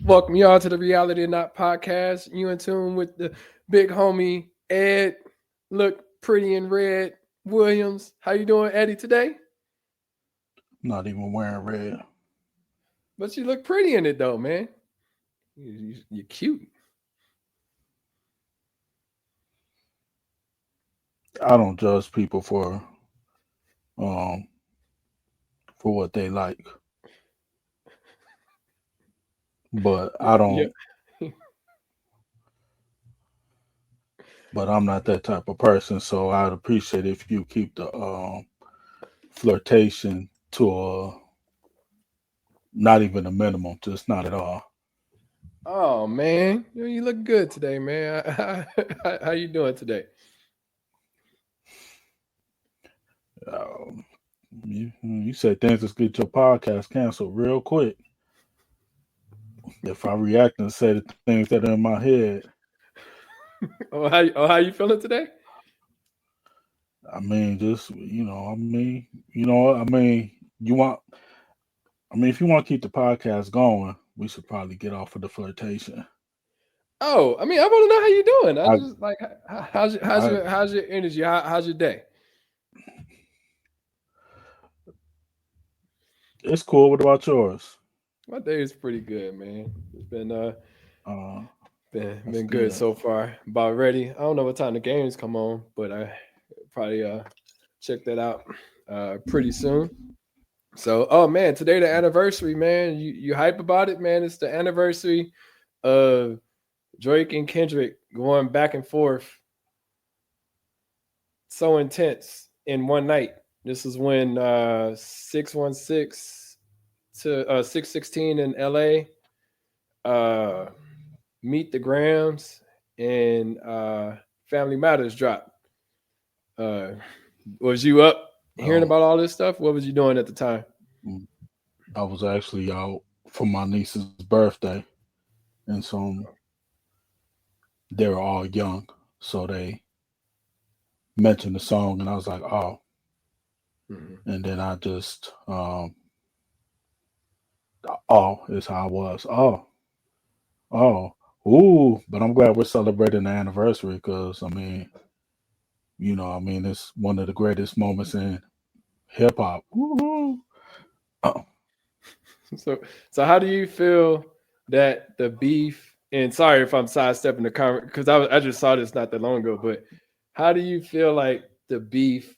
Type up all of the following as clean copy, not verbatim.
Welcome y'all to the Reality or Not podcast. You in tune with the big homie Ed. Look pretty in red. Williams, how you doing, Eddie, today? Not even wearing red. But you look pretty in it though, man. You're cute. I don't judge people um for what they like, but I Yeah. don't. But I'm not that type of person, so I'd appreciate if you keep the flirtation to not even a minimum, just not at all. Oh man, you look good today, man. How you doing today? Um, you said things just get your podcast canceled real quick. If I react and say the things that are in my head, How you feeling today? I mean, just you want. I mean, if you want to keep the podcast going, we should probably get off of the flirtation. Oh, I mean, I want to know how you doing. I I, just like I, how's your energy? How's your day? it's cool. What about yours? My day is pretty good, man. It's been Uh, that's been good good. so far. About ready. I don't know what time the games come on, but I probably check that out pretty soon. So, oh man, today the anniversary, man. You hype about it, man? It's the anniversary of Drake and Kendrick going back and forth, so intense in one night. This is when 616 to 616 in LA, uh Meet the Grams and Family Matters dropped. Uh, was you up hearing Oh, about all this stuff? What was you doing at the time? mm, I was actually out for my niece's birthday, and so they were all young, so they mentioned the song, and I was like, oh, Mhm. and then I just, oh, is how I was. Oh, ooh, but I'm glad we're celebrating the anniversary because I mean, it's one of the greatest moments in hip hop. Woo-hoo. Oh, So, so how do you feel that the beef? And sorry if I'm sidestepping the comment because I just saw this not that long ago. But how do you feel like the beef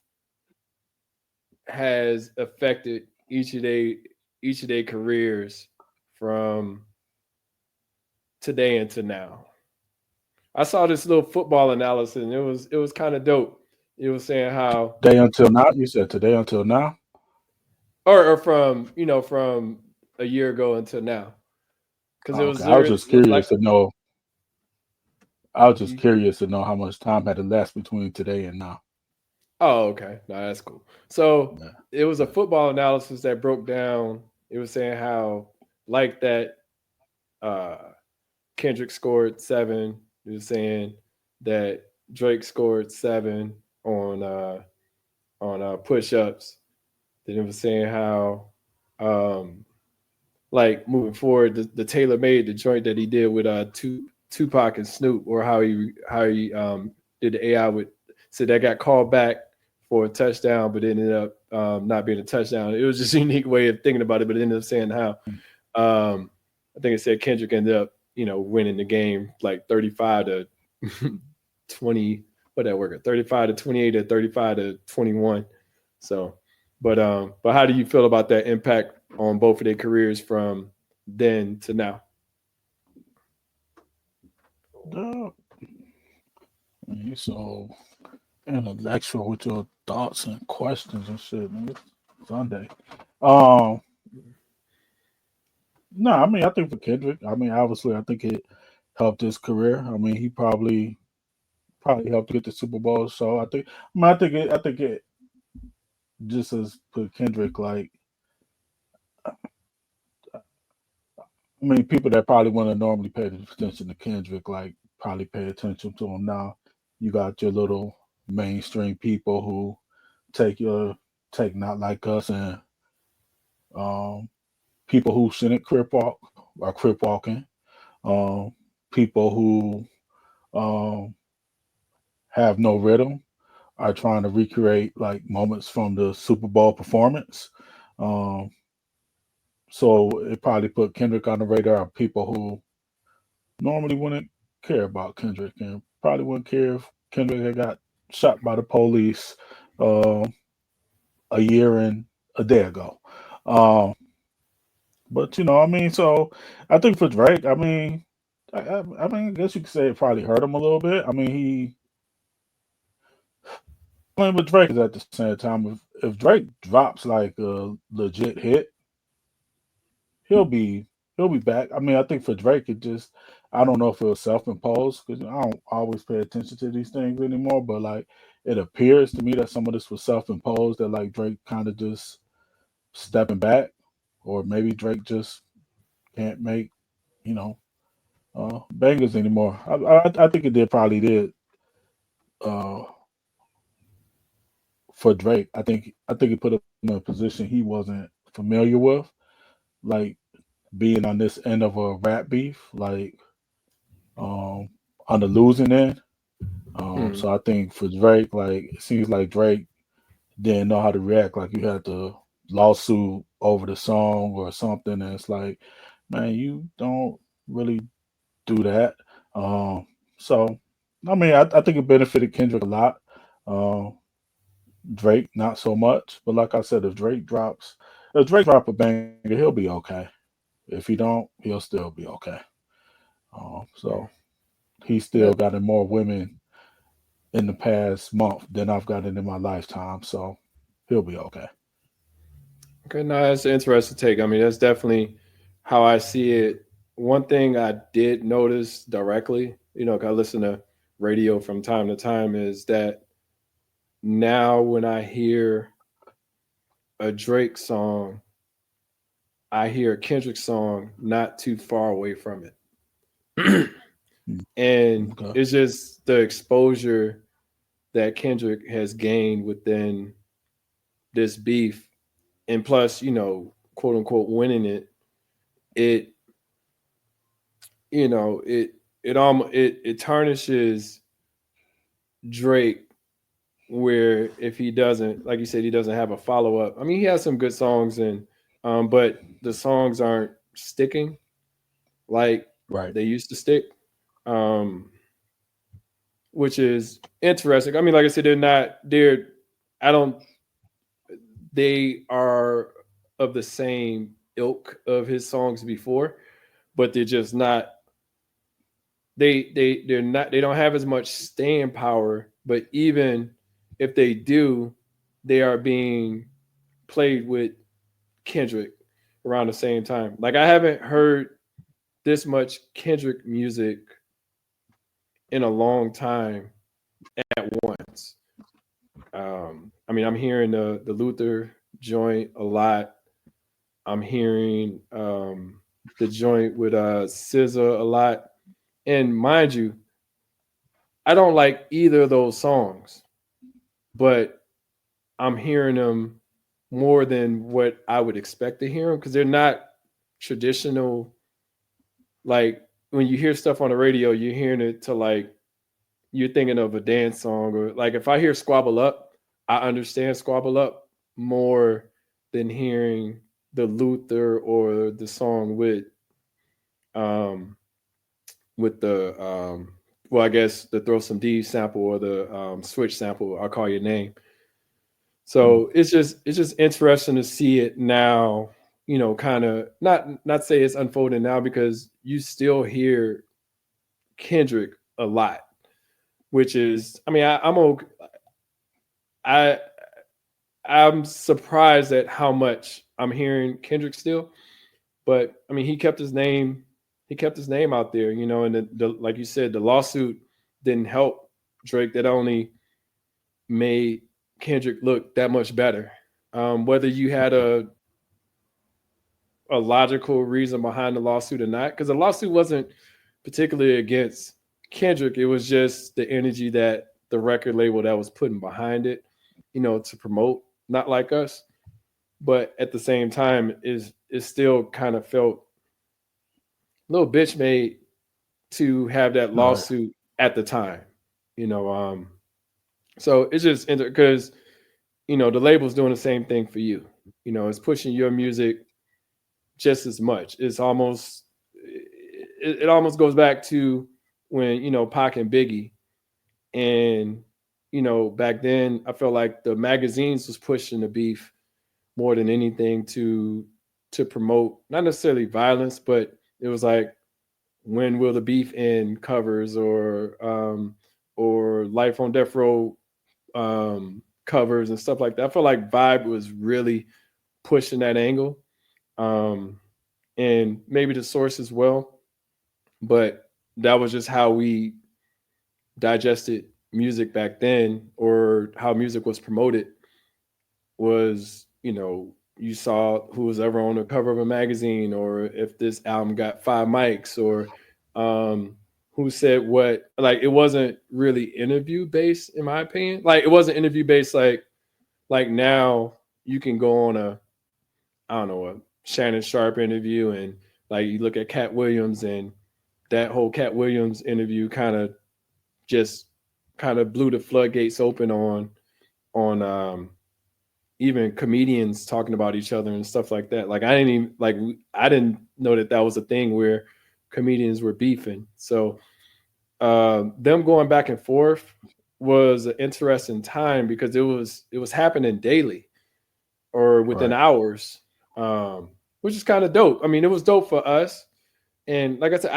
has affected each of their careers from today into now? I saw this little football analysis and it was kind of dope. It was saying how day until now. You said today until now. or from from a year ago until now because it Oh, okay, was there like I was just curious to know how much time had elapsed between today and now. oh, okay. No, that's cool. So Yeah. it was a football analysis that broke down. It was saying how, like that, uh, Kendrick scored 7. It was saying that Drake scored 7 on push ups. Then it was saying how, um, like moving forward, the tailor made the joint that he did with Tupac and Snoop, or how he did the AI with, so that got called back for a touchdown, but ended up not being a touchdown. It was just a unique way of thinking about it, but it ended up saying how I think it said Kendrick ended up winning the game like 35 to 20. What that work? 35 to 28 or 35 to 21. So, but how do you feel about that impact on both of their careers from then to now? Uh, you so intellectual with your thoughts and questions and shit, man. It's Sunday. Um, no, I mean, I think for Kendrick, I mean, obviously, I think it helped his career. I mean, he probably helped get the Super Bowl. So I think it just as put Kendrick like, I mean, people that probably want to normally pay attention to Kendrick, like, probably pay attention to him now. You got your little mainstream people who take your take not like us and um people who shouldn't crip walk are crip walking. People who um, have no rhythm are trying to recreate like moments from the Super Bowl performance. Um, so it probably put Kendrick on the radar of people who normally wouldn't care about Kendrick and probably wouldn't care if Kendrick had got shot by the police uh, a year and a day ago. Um, but I mean, so I think for Drake, I mean, I mean, I guess you could say it probably hurt him a little bit. I mean, he playing with Drake is at the same time. If Drake drops like a legit hit, he'll be he'll be back. I mean, I think for Drake, it just I don't know if it was self-imposed because I don't always pay attention to these things anymore. But like, it appears to me that some of this was self-imposed. That like Drake kind of just stepping back, or maybe Drake just can't make you know bangers anymore. I think it did uh, for Drake. I think it put him in a position he wasn't familiar with, like being on this end of a rap beef, like um, on the losing end. Hmm. So I think for Drake, like it seems like Drake didn't know how to react. Like you had the lawsuit over the song or something, and it's like, man, you don't really do that. Um, so I mean, I think it benefited Kendrick a lot. Um, Drake not so much, but like I said, if Drake drop a banger, he'll be okay. If he don't, he'll still be okay. So Hmm. he still That, gotten more women in the past month than I've gotten in my lifetime. So he'll be okay. okay, no, that's an interesting take. I mean, that's definitely how I see it. One thing I did notice directly, 'cause I listen to radio from time to time, is that now when I hear a Drake song, I hear a Kendrick song not too far away from it. Mm, And okay. it's just the exposure that Kendrick has gained within this beef. And plus, quote unquote, winning it, it, it tarnishes Drake where if he doesn't, like you said, he doesn't have a follow up. I mean, he has some good songs but the songs aren't sticking like Right. they used to stick. Um, which is interesting. I mean, like I said, I don't, they are of the same ilk of his songs before, but they're just not, they don't have as much staying power, but even if they do, they are being played with Kendrick around the same time. Like I haven't heard this much Kendrick music in a long time at once. I mean, I'm hearing the Luther joint a lot. I'm hearing the joint with SZA a lot. And mind you, I don't like either of those songs, but I'm hearing them more than what I would expect to hear them because they're not traditional. Like when you hear stuff on the radio, you're hearing it to like you're thinking of a dance song or like if I hear Squabble Up, I understand Squabble Up more than hearing the Luther or the song um with the well I guess the Throw Some D sample or the switch sample, I'll call your name. Mm, So it's just interesting to see it now, kind of not say it's unfolding now because you still hear Kendrick a lot, which is I mean I'm okay. I I'm surprised at how much I'm hearing Kendrick still, but I mean he kept his name out there, and the like you said, the lawsuit didn't help Drake. That only made Kendrick look that much better. Whether you had a logical reason behind the lawsuit or not, because the lawsuit wasn't particularly against Kendrick. It was just the energy that the record label that was putting behind it, to promote Not Like Us. But at the same time, is still kind of felt a little bitch made to have that Right. lawsuit at the time, you know. So it's just because the label's doing the same thing for you. It's pushing your music just as much. It almost goes back to when Pac and Biggie, and back then I felt like the magazines was pushing the beef more than anything to promote not necessarily violence, but it was like, when will the beef end covers, or Life on Death Row covers and stuff like that. I feel like Vibe was really pushing that angle, um, and maybe the Source as well. But that was just how we digested music back then, or how music was promoted. Was you saw who was ever on the cover of a magazine, or if this album got 5 mics, or um, who said what. Like, it wasn't really interview based, in my opinion. Like, it wasn't interview based like now you can go on I don't know, a Shannon Sharp interview, and like you look at Cat Williams, and that whole Cat Williams interview just kind of blew the floodgates open on even comedians talking about each other and stuff like that. Like, I didn't know that was a thing where comedians were beefing. So them going back and forth was an interesting time, because it was happening daily or within Right. hours, which is kind of dope. I mean, it was dope for us. And like I said,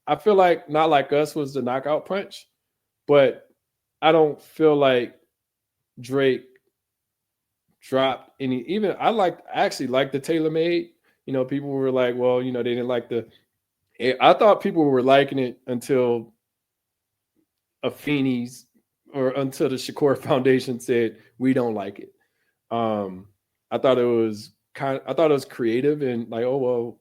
I feel like Not Like Us was the knockout punch, but I don't feel like Drake dropped any. Even I actually like the Tailor Made. People were like, well, they didn't like the. I thought people were liking it until Afeni's, or until the Shakur Foundation said we don't like it. Um, I thought it was creative, and like, oh well,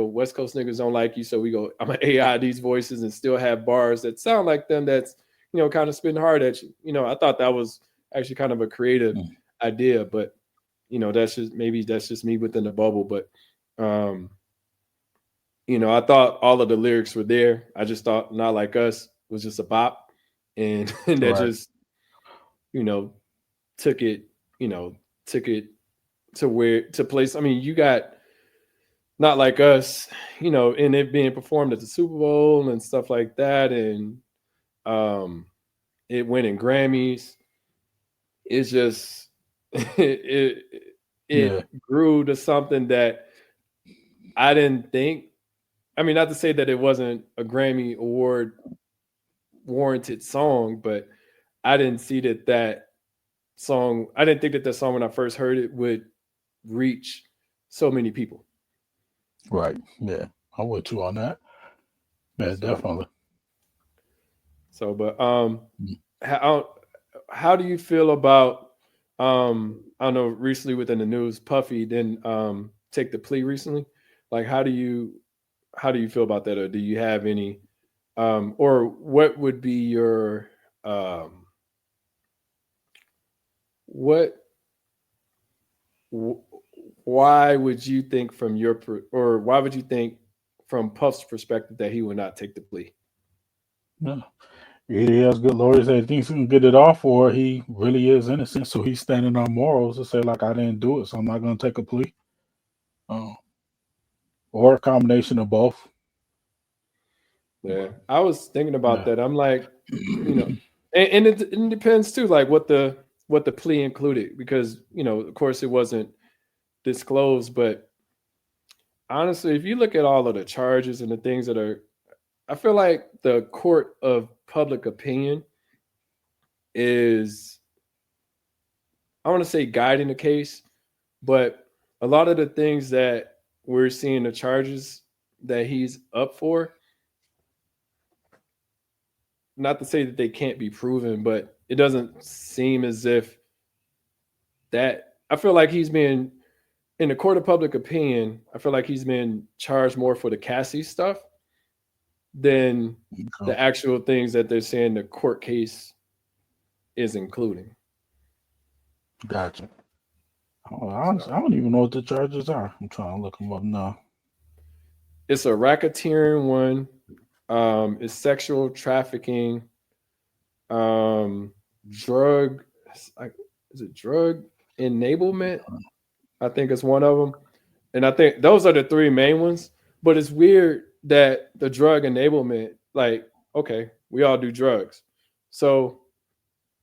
West Coast niggas don't like you, so I'm gonna AI these voices and still have bars that sound like them. That's kind of spitting hard at you. I thought that was actually kind of a creative idea, but that's just me within the bubble. But I thought all of the lyrics were there. I just thought Not Like Us was just a bop, and that Right. just you know took it took it to place. I mean, you got Not Like Us, and it being performed at the Super Bowl and stuff like that, and it winning Grammys. It's just Yeah. it grew to something that I didn't think. I mean, not to say that it wasn't a Grammy award warranted song, but I didn't see that song. I didn't think that song, when I first heard it, would reach so many people. Right. Yeah. I'm with you on that. Yeah, So, definitely. but how do you feel about I don't know, recently within the news, Puffy didn't take the plea recently. Like, how do you feel about that, or do you have any or what would be your um what wh- why would you think from or why would you think from Puff's perspective that he would not take the plea? Yeah. Either he has good lawyers that he thinks he can get it off, or he really is innocent. So he's standing on morals to say, like, I didn't do it, so I'm not going to take a plea. Uh, or a combination of both. Yeah, I was thinking about Yeah. that. I'm like, you know, and it depends too, like what the plea included, because of course, it wasn't disclosed. But honestly, if you look at all of the charges and the things that are, I feel like the court of public opinion is, I want to say, guiding the case, but a lot of the things that we're seeing, the charges that he's up for, not to say that they can't be proven, but it doesn't seem as if that. I feel like he's been in the court of public opinion. I feel like he's been charged more for the Cassie stuff than Okay. the actual things that they're saying the court case is including. Gotcha. Oh, honestly, So I don't even know what the charges are. I'm trying to look them up now. it's a racketeering one, is sexual trafficking, drug, is it drug enablement? I think it's one of them. And I think those are the three main ones. But it's weird that the drug enablement, like, okay, we all do drugs. So,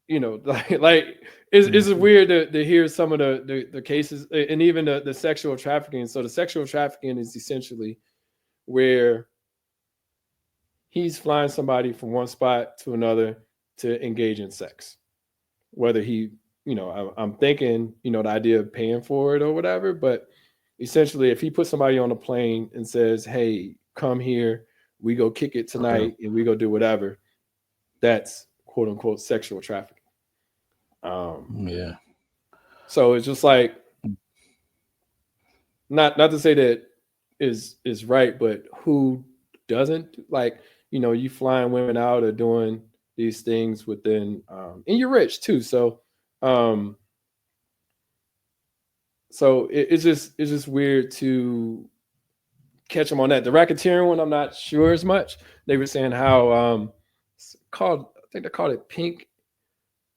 like it's weird to hear some of the cases and even the sexual trafficking. So the sexual trafficking is essentially where he's flying somebody from one spot to another to engage in sex. Whether he, I'm thinking, the idea of paying for it or whatever, but essentially if he puts somebody on a plane and says, hey, come here, we go kick it tonight and we go do whatever, that's quote unquote sexual trafficking. Yeah. So it's just like, not to say that is right, but who doesn't, like, you flying women out or doing these things within, and you're rich too. So it's just weird to catch them on that. The racketeering one, I'm not sure as much. They were saying how I think they called it pink,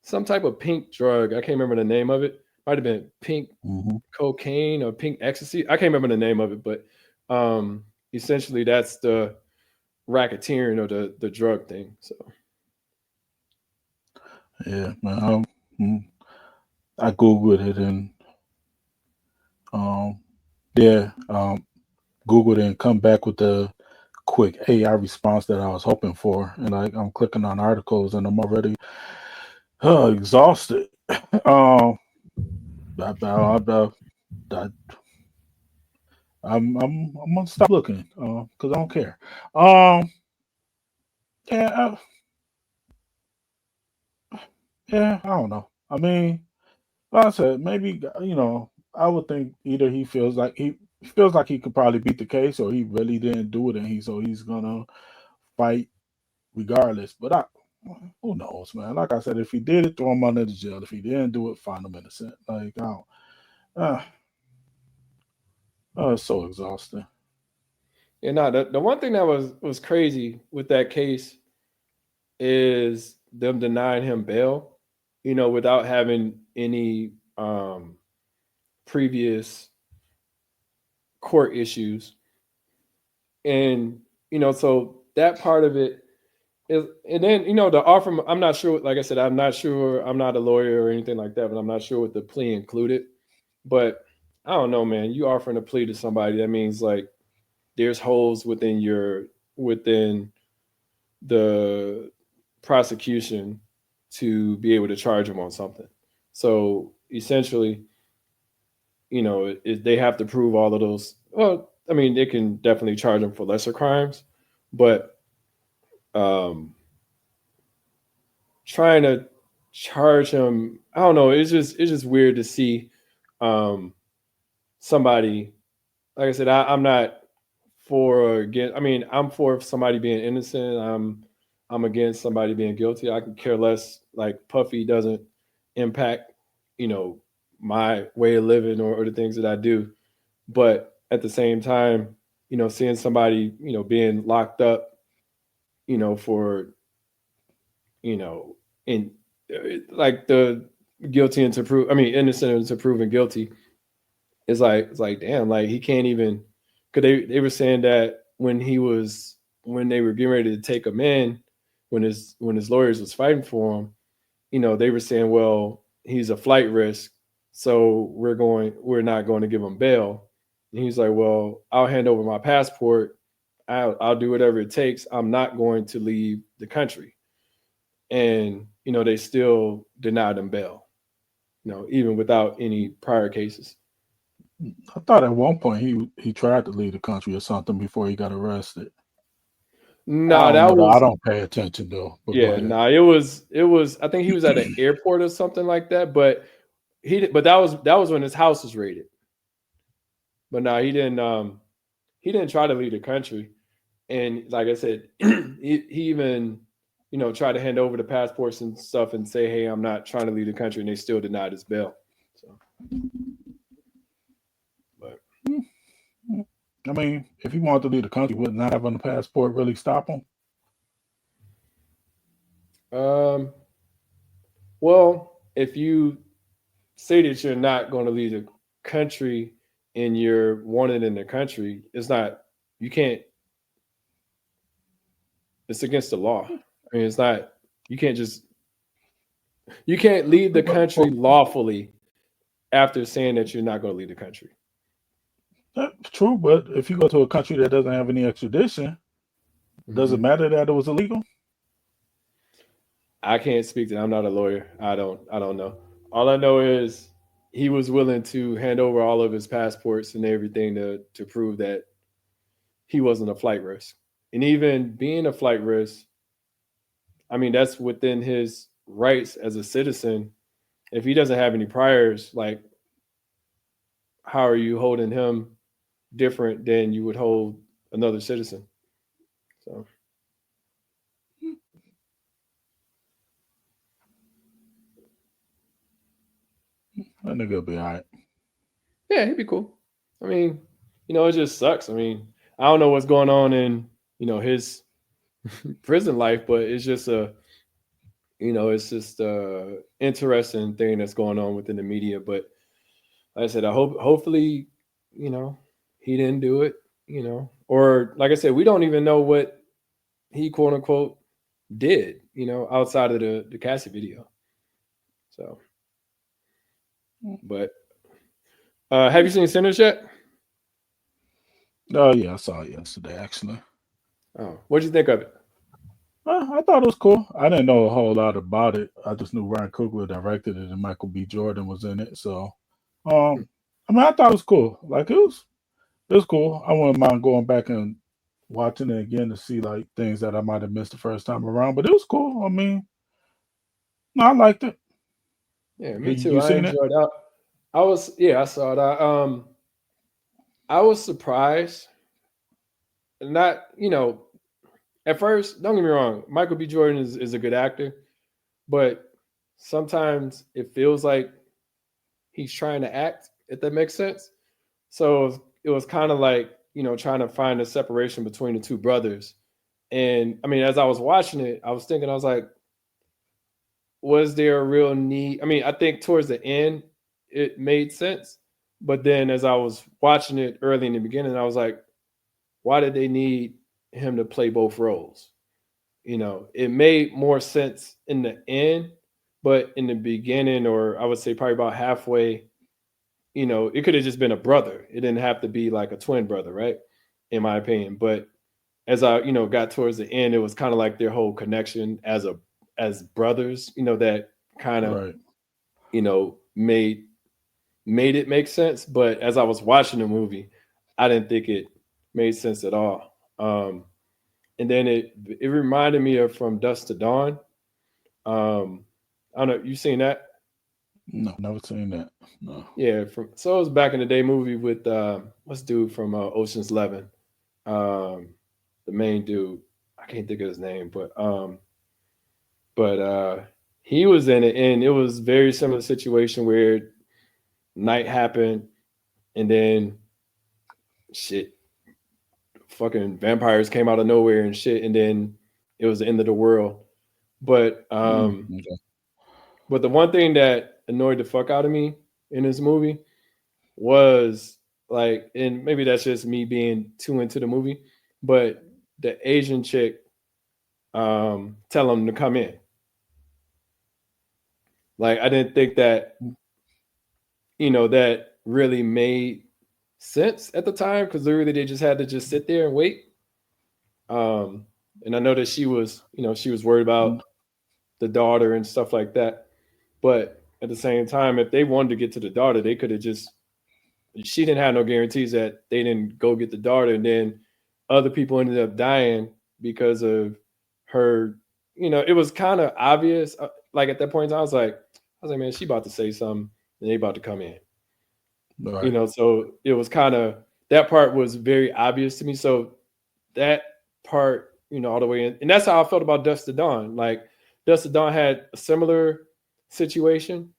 some type of pink drug. I can't remember the name of it. Might have been pink cocaine or pink ecstasy. I can't remember the name of it, but essentially that's the racketeering or the drug thing. So yeah, man. I googled it and googled it and come back with the quick AI response that I was hoping for, and I'm clicking on articles and I'm already exhausted. I'm gonna stop looking because I don't care. Yeah, yeah, I don't know. I mean, like I said, maybe I would think either he feels like he could probably beat the case, or he really didn't do it, and he's gonna fight regardless. But who knows, man? Like I said, if he did it, throw him under the jail. If he didn't do it, find him innocent. Like, I don't. It's so exhausting. the one thing that was crazy with that case is them denying him bail, without having any previous court issues. And, so that part of it is, and then, the offer, I'm not sure, like I said, I'm not sure, I'm not a lawyer or anything like that, but I'm not sure what the plea included. But I don't know, man, you offering a plea to somebody, that means like there's holes within the prosecution to be able to charge them on something. So essentially, they have to prove all of those. Well, I mean, they can definitely charge them for lesser crimes, but trying to charge him, I don't know. It's just weird to see somebody. Like I said, I'm not for or against. I mean, I'm for somebody being innocent. I'm against somebody being guilty. I can care less. Like Puffy doesn't impact, my way of living or the things that I do. But at the same time, seeing somebody, being locked up, for, in like the guilty until prove, I mean, innocent until proven guilty. It's like, damn, like he can't even, because they were saying that when they were getting ready to take him in, when his lawyers was fighting for him, they were saying, well, he's a flight risk, so we're not going to give him bail. And he's like, well, I'll hand over my passport. I'll do whatever it takes. I'm not going to leave the country. And, they still denied him bail, even without any prior cases. I thought at one point he tried to leave the country or something before he got arrested. No, I that I was, don't pay attention though. But yeah, no, it was, I think he was at an airport or something like that, but that was when his house was raided. But no, he didn't try to leave the country. And like I said, he even, tried to hand over the passports and stuff and say, hey, I'm not trying to leave the country, and they still denied his bail. So, but I mean, if he wanted to leave the country, would not having a passport really stop him? Um, well, if you say that you're not going to leave the country and you're wanted in the country, it's not. You can't. It's against the law. I mean, it's not. You can't just. You can't leave the country lawfully after saying that you're not going to leave the country. That's true, but if you go to a country that doesn't have any extradition, does it Hmm. matter that it was illegal? I can't speak to that. I'm not a lawyer. I don't know. All I know is he was willing to hand over all of his passports and everything to prove that he wasn't a flight risk. And even being a flight risk, I mean, that's within his rights as a citizen. If he doesn't have any priors, like how are you holding him different than you would hold another citizen? So That nigga will be all right. yeah, he'd be cool. I mean, it just sucks. I mean, I don't know what's going on in his prison life, but it's just a interesting thing that's going on within the media. But like I said, hopefully, you know, he didn't do it, or like I said, we don't even know what he quote unquote did, outside of the Cassie video. So, but have you seen Sinners yet? Oh yeah, I saw it yesterday actually. Oh, what'd you think of it? I thought it was cool. I didn't know a whole lot about it. I just knew Ryan Coogler directed it and Michael B. Jordan was in it. So, I mean, I thought it was cool. Like it was cool. I wouldn't mind going back and watching it again to see like things that I might have missed the first time around. But it was cool. I mean, no, I liked it. Yeah, me too. You I seen it? enjoyed that. Yeah, I saw that. I was surprised. Not, at first, don't get me wrong, Michael B. Jordan is a good actor, but sometimes it feels like he's trying to act, if that makes sense. So it was kind of like, trying to find a separation between the two brothers. And I mean, as I was watching it, I was thinking, I was like, was there a real need? I mean, I think towards the end, it made sense. But then as I was watching it early in the beginning, I was like, why did they need him to play both roles? It made more sense in the end, but in the beginning, or I would say probably about halfway, it could have just been a brother. It didn't have to be like a twin brother, right? In my opinion. But as I, got towards the end, it was kind of like their whole connection as brothers, that kind of, Right. made it make sense. But as I was watching the movie, I didn't think it made sense at all. And then it reminded me of From Dusk to Dawn. I don't know, you seen that? No, never seen that. No. Yeah, so it was back in the day movie with what's dude from Ocean's 11, um, the main dude. I can't think of his name, but he was in it, and it was very similar situation where night happened, and then shit, fucking vampires came out of nowhere and shit, and then it was the end of the world. But Okay. but the one thing that annoyed the fuck out of me in this movie was like, and maybe that's just me being too into the movie, but the Asian chick tell him to come in. Like I didn't think that that really made sense at the time because literally they just had to just sit there and wait. Um, and I know that she was worried about the daughter and stuff like that. But at the same time, if they wanted to get to the daughter, they could have just. She didn't have no guarantees that they didn't go get the daughter, and then other people ended up dying because of her. It was kind of obvious. Like at that point, I was like, man, she about to say something, and they about to come in. Right. So it was kind of that part was very obvious to me. So that part, all the way in, and that's how I felt about Dust to Dawn. Like Dust to Dawn had a similar situation,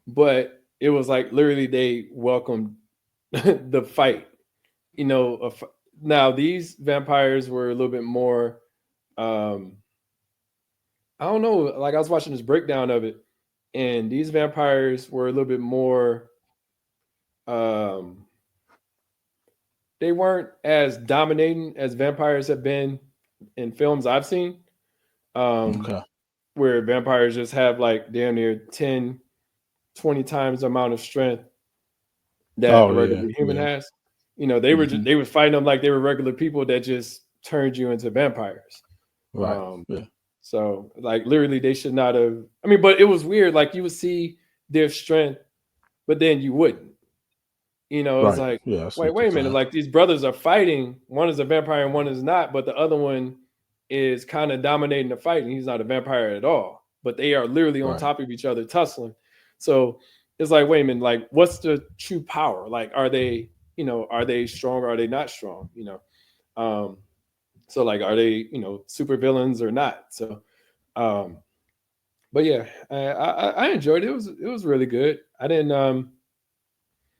but it was like literally they welcomed the fight. Now these vampires were a little bit more, um, I don't know. Like I was watching this breakdown of it, and these vampires were a little bit more. Um, they weren't as dominating as vampires have been in films I've seen. Um, Okay. where vampires just have like damn near 10, 20 times the amount of strength that Oh a yeah, regular human yeah. has. You know, they were Hmm. just, they were fighting them like they were regular people that just turned you into vampires. Right. Um, Yeah. so like literally they should not have. I mean, but it was weird. Like you would see their strength, but then you wouldn't. You know, it was Right. like, Yeah. That's wait, what you're wait a minute. saying. Like these brothers are fighting. One is a vampire and one is not, but the other one is kind of dominating the fight, and he's not a vampire at all. But they are literally on Right. top of each other, tussling. So it's like, wait a minute. Like, what's the true power? Like, are they, are they strong or are they not strong? Um, so like, are they, super villains or not? So, um, but yeah, I enjoyed it. It was really good. I didn't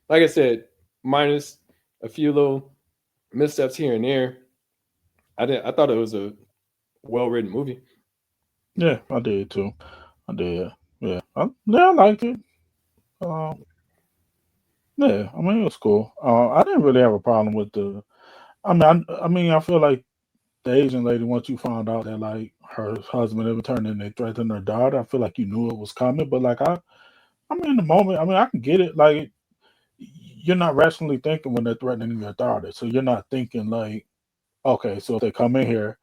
like I said, minus a few little missteps here and there. I thought it was a well written movie. Yeah, I did too. I did. Yeah, I liked it. Uh, yeah, I mean it was cool. I didn't really have a problem with the. I feel like the Asian lady once you found out that like her husband ever turned and they threatened her daughter. I feel like you knew it was coming, but like I mean in the moment, I mean I can get it. Like you're not rationally thinking when they're threatening your daughter, so you're not thinking like, okay, so if they come in here,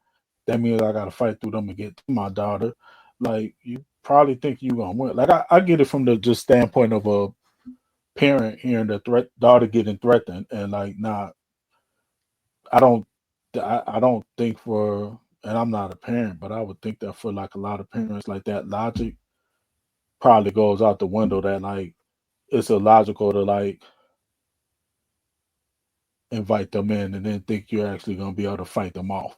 that means I got to fight through them and get to my daughter. Like you probably think you gonna win. Like I get it from the just standpoint of a parent hearing the threat daughter getting threatened and like not. I don't. I don't think for, and I'm not a parent, but I would think that for like a lot of parents, like that logic probably goes out the window. That like it's illogical to like invite them in and then think you're actually gonna be able to fight them off.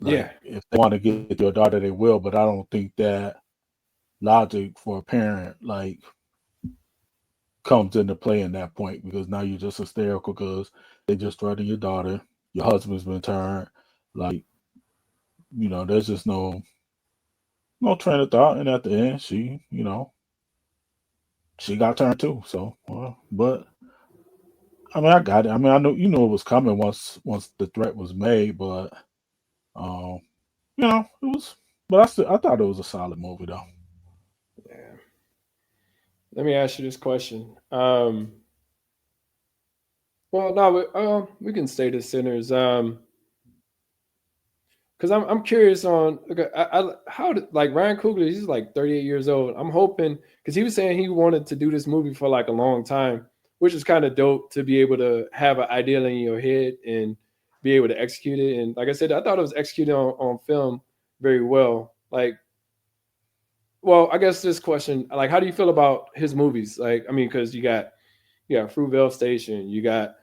Yeah, Like if they want to get your daughter, they will, but I don't think that logic for a parent like comes into play in that point because now you're just hysterical because they just threatened your daughter, your husband's been turned, like there's just no train of thought, and at the end, she got turned too. So, but I mean, I got it. I mean, I know it was coming once the threat was made, but um, it was. But I thought it was a solid movie though. yeah. Let me ask you this question. Well, no, we can stay to sinners. Because I'm curious on okay, how did like Ryan Coogler, he's like 38 years old. I'm hoping because he was saying he wanted to do this movie for like a long time, which is kind of dope to be able to have an idea in your head and be able to execute it. And like I said, I thought it was executed on film very well. Like, well, I guess this question, like, how do you feel about his movies? Like, I mean, because you got Fruitvale Station, you got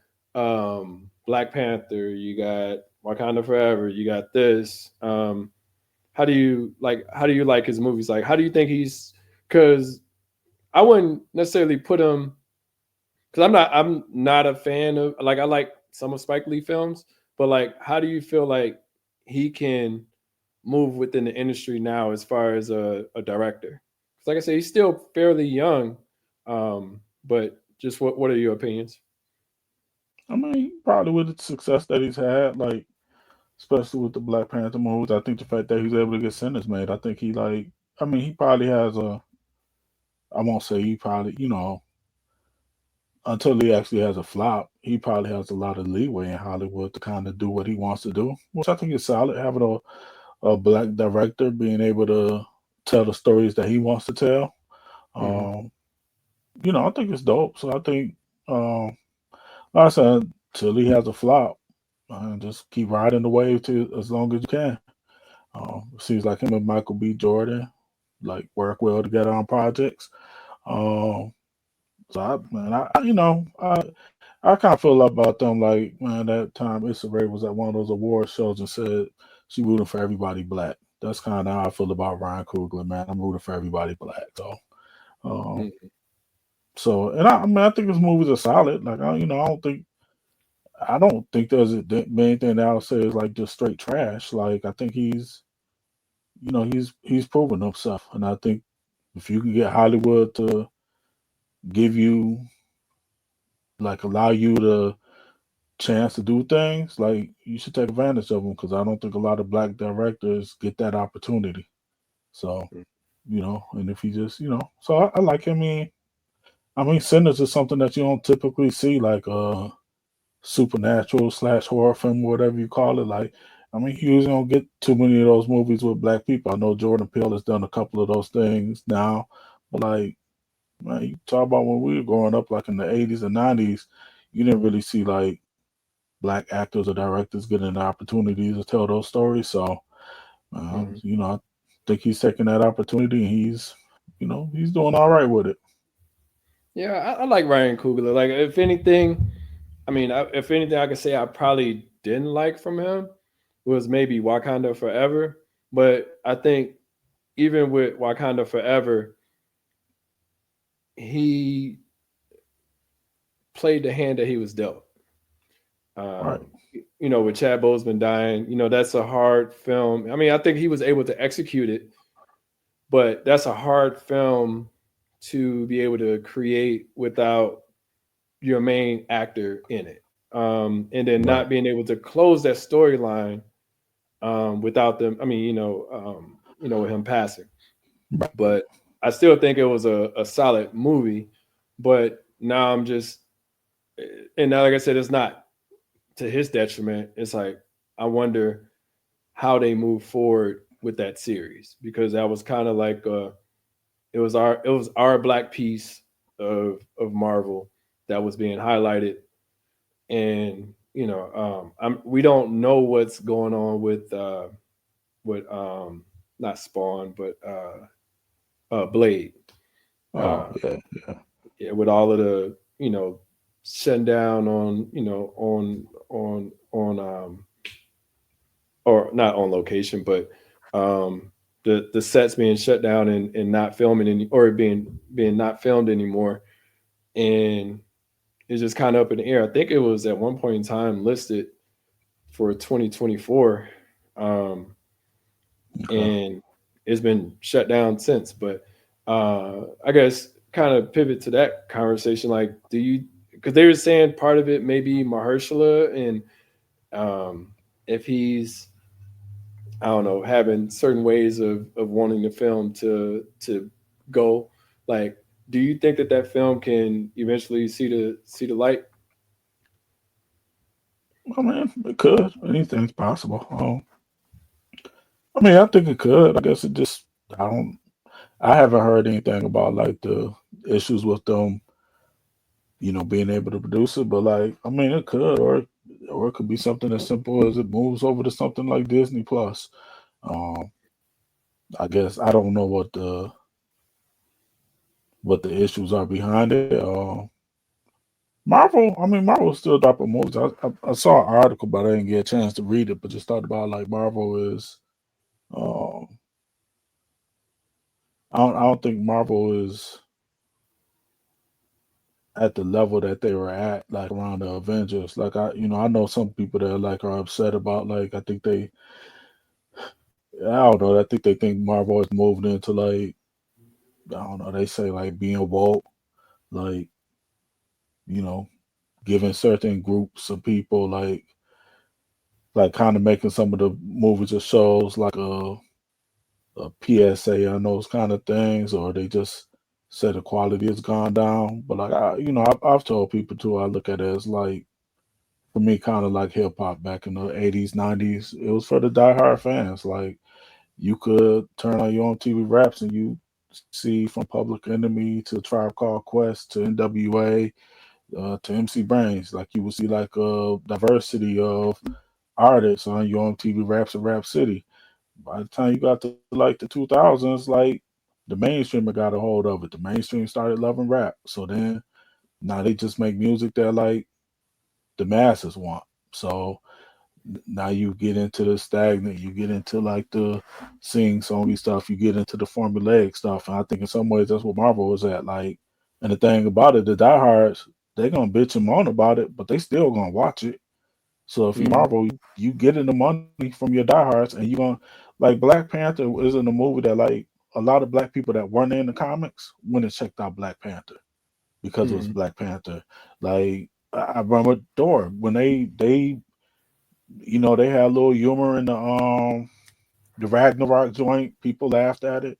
Black Panther, you got Wakanda Forever, you got this. How do you like his movies? Like how do you think he's because I wouldn't necessarily put him because I'm not a fan of like I like some of Spike Lee films, but like how do you feel like he can move within the industry now as far as a director? Because like I said, he's still fairly young. But just what are your opinions? I mean, probably with the success that he's had, like especially with the Black Panther movies, I think the fact that he's able to get Sinners made, I think he like. I mean, he probably has a. I won't say he probably, until he actually has a flop, he probably has a lot of leeway in Hollywood to kind of do what he wants to do, which I think is solid. Having a black director being able to tell the stories that he wants to tell, Hmm. um, I think it's dope. So I think, um, like I said, till he has a flop, just keep riding the wave to as long as you can. It seems like him and Michael B. Jordan like work well together on projects. Um, so I kind of feel about them like man that time Issa Rae was at one of those award shows and said she rooting for everybody black. That's kind of how I feel about Ryan Coogler, man. I'm rooting for everybody black. Um, and I mean I think his movies are solid. Like I don't think there's been anything that I'll say is like just straight trash. Like I think he's he's proven himself, and I think if you can get Hollywood to give you allow you the chance to do things, like you should take advantage of them because I don't think a lot of black directors get that opportunity. So and if he just so I like him. I mean, Sinners is something that you don't typically see, like supernatural slash horror film, whatever you call it. Like, I mean, you usually don't get too many of those movies with black people. I know Jordan Peele has done a couple of those things now, but like, man, you talk about when we were growing up, like in the '80s and '90s, you didn't really see like black actors or directors getting the opportunities to tell those stories. So, Mhm. I think he's taking that opportunity, and he's doing all right with it. Yeah, I like Ryan Coogler. Like, if anything, I mean, if anything, I could say I probably didn't like from him was maybe Wakanda Forever. But I think even with Wakanda Forever, he played the hand that he was dealt. Right, With Chad Boseman dying, that's a hard film. I mean, I think he was able to execute it, but that's a hard film to be able to create without your main actor in it. And then right, not being able to close that storyline without them. I mean, with him passing. right. But I still think it was a solid movie. But now I'm just, and now, like I said, it's not to his detriment. It's like I wonder how they move forward with that series because that was kind of like it was our black piece of Marvel that was being highlighted, and we don't know what's going on with not Spawn but Blade. Oh Uh, yeah, yeah, with all of the shutting down on on or not on location, but um, the sets being shut down and not filming any or being not filmed anymore, and it's just kind of up in the air. I think it was at one point in time listed for 2024, um, okay. and it's been shut down since. But I guess kind of pivot to that conversation. Like, do you? Because they were saying part of it may be Mahershala, and um, if he's I don't know, having certain ways of wanting the film to go. Like, do you think that film can eventually see the light? I mean, it could. Anything's possible. I mean, I think it could. I guess it just. I don't. I haven't heard anything about like the issues with them, being able to produce it. But like, I mean, it could, or it could be something as simple as it moves over to something like Disney Plus. Um, I guess I don't know what the issues are behind it. Marvel, I mean, Marvel still dropping movies. I saw an article, but I didn't get a chance to read it. But just thought about like Marvel is. Um, I don't think Marvel is at the level that they were at, like around the Avengers. Like I know some people that like are upset about like I don't know. I think they think Marvel has moved into like I don't know. They say like being woke, like you know, giving certain groups of people like kind of making some of the movies or shows like a PSA on those kind of things, or they just say the quality has gone down. But like I've told people too. I look at it as like for me, kind of like hip hop back in the '80s, '90s. It was for the diehard fans. Like you could turn on your own TV raps and you see from Public Enemy to Tribe Called Quest to NWA to MC Brains. Like you would see like a diversity of artists on your own TV raps in Rap City. By the time you got to like the 2000s, like the mainstream got a hold of it. The mainstream started loving rap. So then now they just make music that like the masses want. So now you get into the stagnant, you get into like the sing songy stuff, you get into the formulaic stuff. And I think in some ways that's what Marvel was at. Like, and the thing about it, the diehards, they're gonna bitch and moan about it, but they still gonna watch it. So if you Mm-hmm. Marvel, you getting the money from your diehards, and you gonna like Black Panther isn't a movie that like a lot of black people that weren't in the comics went and checked out Black Panther because it was Mm-hmm. Black Panther. Like I remember Thor when they they had a little humor in the Ragnarok joint. People laughed at it.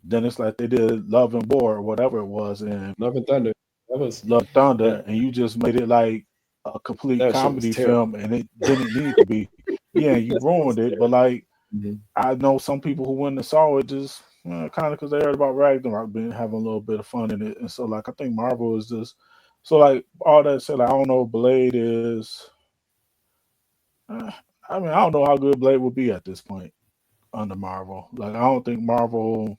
Then it's like they did Love and War or whatever it was, and Love and Thunder. That was Love that. Thunder, and you just made it like a complete That shit was comedy terrible. film, and it didn't need to be. Yeah, you That shit was ruined it. But terrible. like, Mm-hmm. I know some people who went and saw it just kind of because they heard about Ragnarok, been having a little bit of fun in it, and so like I think Marvel is just so like all that said. Like, I don't know, Blade is. Uh, I mean, I don't know how good Blade would be at this point under Marvel. Like, I don't think Marvel.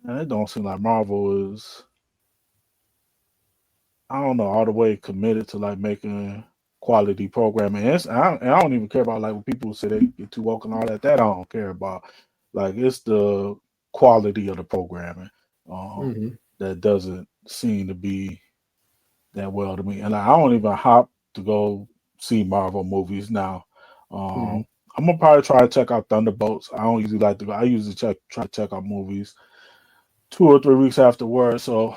And it don't seem like Marvel is. I don't know, all the way committed to like making quality programming. And I don't even care about like when people say they get too woke and all that. That I don't care about. Like it's the quality of the programming um, Mm-hmm. that doesn't seem to be that well to me. And I don't even hop to go see Marvel movies now. Mm-hmm. Um, I'm gonna probably try to check out Thunderbolts. I don't usually like to go. I usually try to check out movies 2 or 3 weeks afterwards. So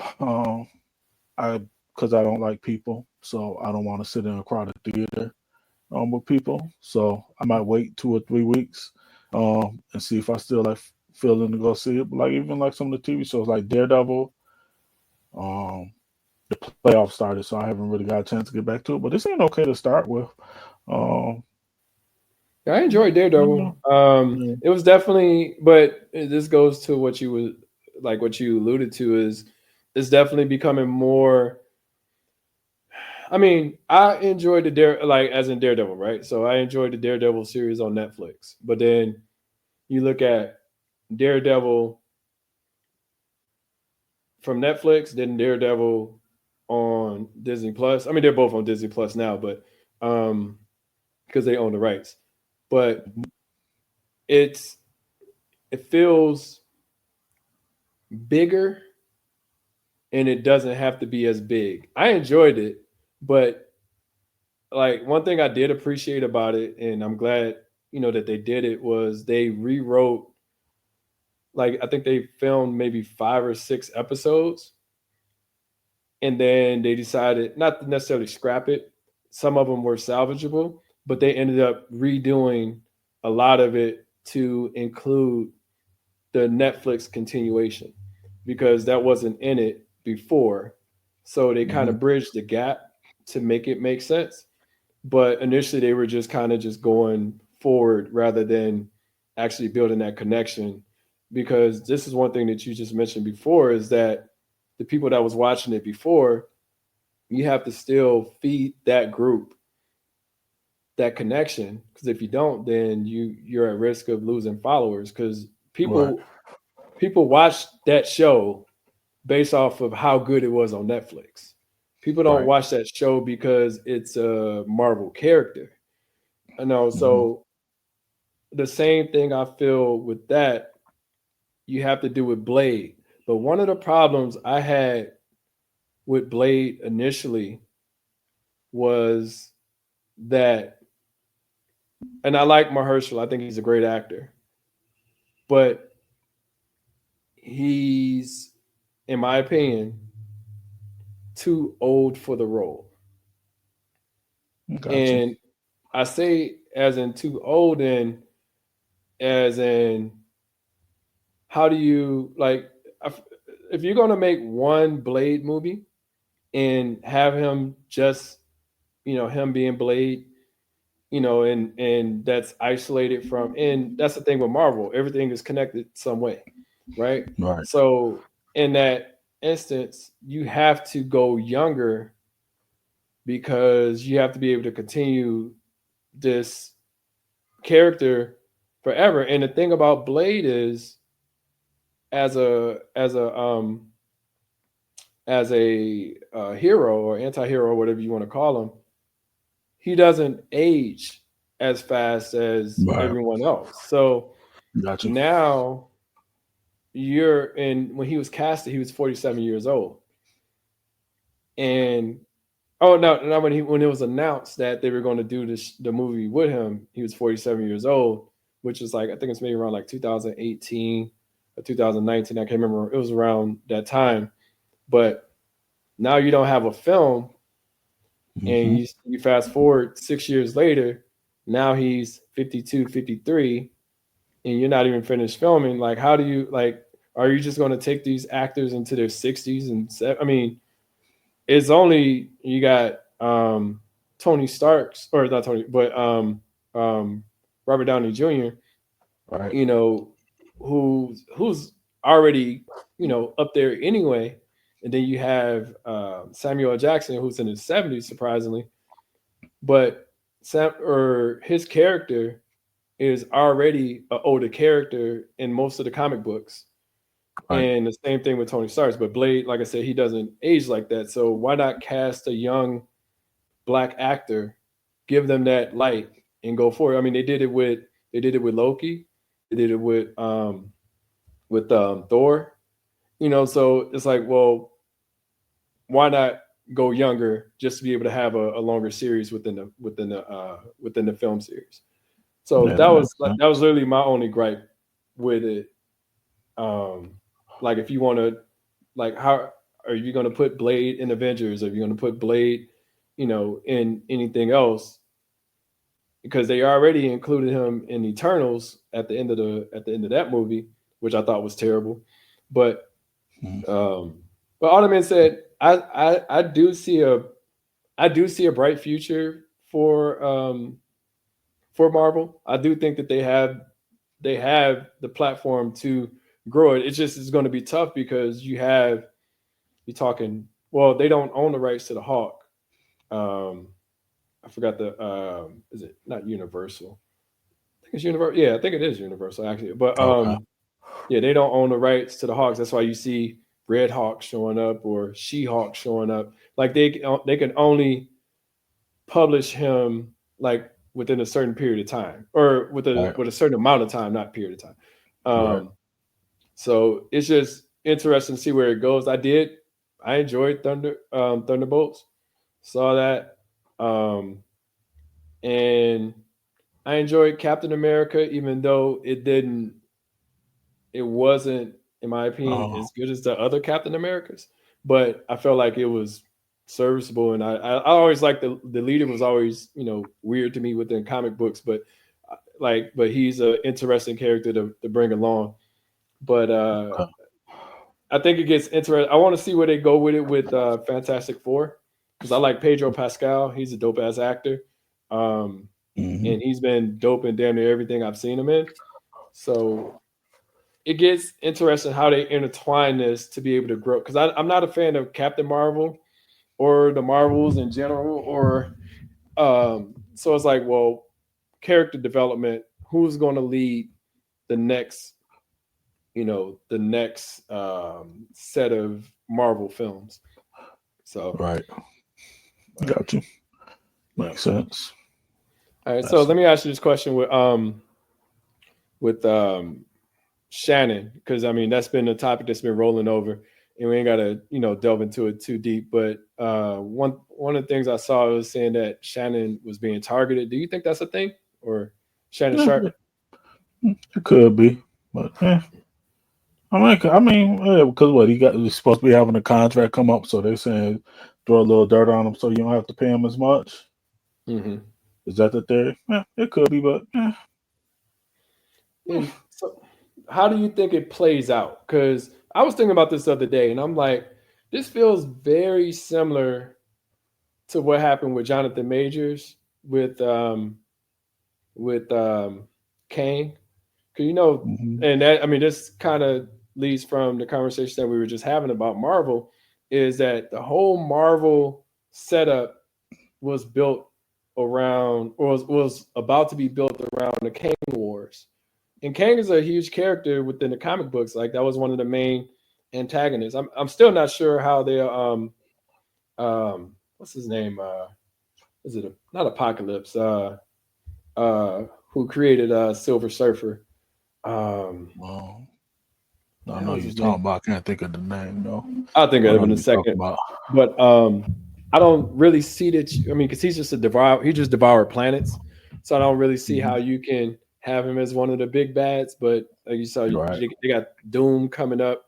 I because I don't like people, so I don't want to sit in a crowded theater with people. So I might wait 2 or 3 weeks and see if I still like feeling to go see it. But like even like some of the TV shows like Daredevil, um, the playoffs started, so I haven't really got a chance to get back to it. But this ain't okay to start with. Um, Yeah, I enjoyed you know, Daredevil. yeah, It was definitely, but this goes to what you was like what you alluded to is it's definitely becoming more. I mean, I enjoyed the Dare like as in Daredevil, right? So I enjoyed the Daredevil series on Netflix, but then you look at Daredevil from Netflix, then Daredevil on Disney Plus. I mean, they're both on Disney Plus now, but um, because they own the rights. But it's it feels bigger and it doesn't have to be as big. I enjoyed it, but like one thing I did appreciate about it, and I'm glad that they did it was they rewrote like I think they filmed maybe 5 or 6 episodes, and then they decided not to necessarily scrap it. Some of them were salvageable, but they ended up redoing a lot of it to include the Netflix continuation because that wasn't in it before. So they kind hmm of bridged the gap to make it make sense. But initially they were just kind of just going forward rather than actually building that connection. Because this is one thing that you just mentioned before is that the people that was watching it before, you have to still feed that group that connection. Because if you don't, then you're at risk of losing followers. Because right, people watch that show based off of how good it was on Netflix. People don't right, watch that show because it's a Marvel character. I know. hmm So the same thing I feel with that, you have to do with Blade. But one of the problems I had with Blade initially was that, and I like Mahershala, I think he's a great actor, but he's, in my opinion, too old for the role. got you. And I say as in too old and as in how do you like if you're gonna make one Blade movie and have him just him being Blade, and that's isolated from, and that's the thing with Marvel, everything is connected some way, right? Right, So in that instance, you have to go younger because you have to be able to continue this character forever. And the thing about Blade is as a hero or anti-hero, whatever you want to call him, he doesn't age as fast as right, everyone else. So got you. now you're in when he was casted, he was 47 years old. And oh no, no, when it was announced that they were going to do the movie with him, he was 47 years old. which is like, I think it's maybe around like 2018 or 2019. I can't remember. It was around that time. But now you don't have a film, and you fast forward 6 years later, now he's 52, 53, and you're not even finished filming. Like, how do you, like, are you just going to take these actors into their 60s and I mean, it's only, you got Tony Stark's, or not Tony, but Robert Downey Jr., right. you know, who's already, you know, up there anyway. And then you have Samuel L. Jackson, who's in his 70s, surprisingly. But his character is already an older character in most of the comic books. Right. And the same thing with Tony Stark. But Blade, like I said, he doesn't age like that. So why not cast a young Black actor, give them that light, and go for it? I mean, they did it with Loki, they did it with Thor. You know, so it's like, well, why not go younger just to be able to have a longer series within the film series? So that was literally my only gripe with it. Like, if you want to, like, how are you going to put Blade in Avengers? Or are you going to put Blade, you know, in anything else? Because they already included him in Eternals at the end of that movie, which I thought was terrible. But Ottoman said, I do see a bright future for Marvel. I do think that they have the platform to grow it. It just is going to be tough because you're talking, well, they don't own the rights to the Hawk. I forgot is it not Universal? I think it's Universal. Yeah, I think it is Universal actually. But yeah, they don't own the rights to the Hawks. That's why you see Red Hawk showing up or She-Hulk showing up. Like, they can only publish him like within a certain period of time, or with a certain amount of time, not period of time. So it's just interesting to see where it goes. I enjoyed Thunderbolts. Saw that. And I enjoyed Captain America, even though it wasn't, in my opinion, as good as the other Captain Americas. But I felt like it was serviceable, and I always liked the leader was always, you know, weird to me within comic books, but he's an interesting character to bring along. But I think it gets interesting. I want to see where they go with it with Fantastic Four, because I like Pedro Pascal. He's a dope ass actor, and he's been dope in damn near everything I've seen him in. So it gets interesting how they intertwine this to be able to grow. Because I'm not a fan of Captain Marvel or the Marvels in general, or so it's like, well, character development. Who's going to lead the next? You know, the next set of Marvel films. So right, got you. Makes sense. All right, so let me ask you this question with Shannon, because I mean that's been a topic that's been rolling over, and we ain't got to, you know, delve into it too deep. But one of the things I saw was saying that Shannon was being targeted. Do you think that's a thing, or Shannon Sharp? It could be, but yeah. I mean, because he's supposed to be having a contract come up, so they're saying throw a little dirt on him so you don't have to pay him as much. Is that the theory? Yeah, it could be, but So how do you think it plays out? Because I was thinking about this the other day, and I'm like, this feels very similar to what happened with Jonathan Majors with Kang. Because, you know, and that, I mean, this kind of leads from the conversation that we were just having about Marvel, is that the whole Marvel setup was built around, or was about to be built around the Kang Wars. And Kang is a huge character within the comic books. Like, that was one of the main antagonists. I'm still not sure how they what's his name? Is it not Apocalypse? Who created Silver Surfer? Well, I know you're talking about. I can't think of the name though. I'll think of it in a second. But I don't really see that. I mean, because he's just devoured planets, so I don't really see how you can have him as one of the big bads, but like you saw, Right. they got Doom coming up,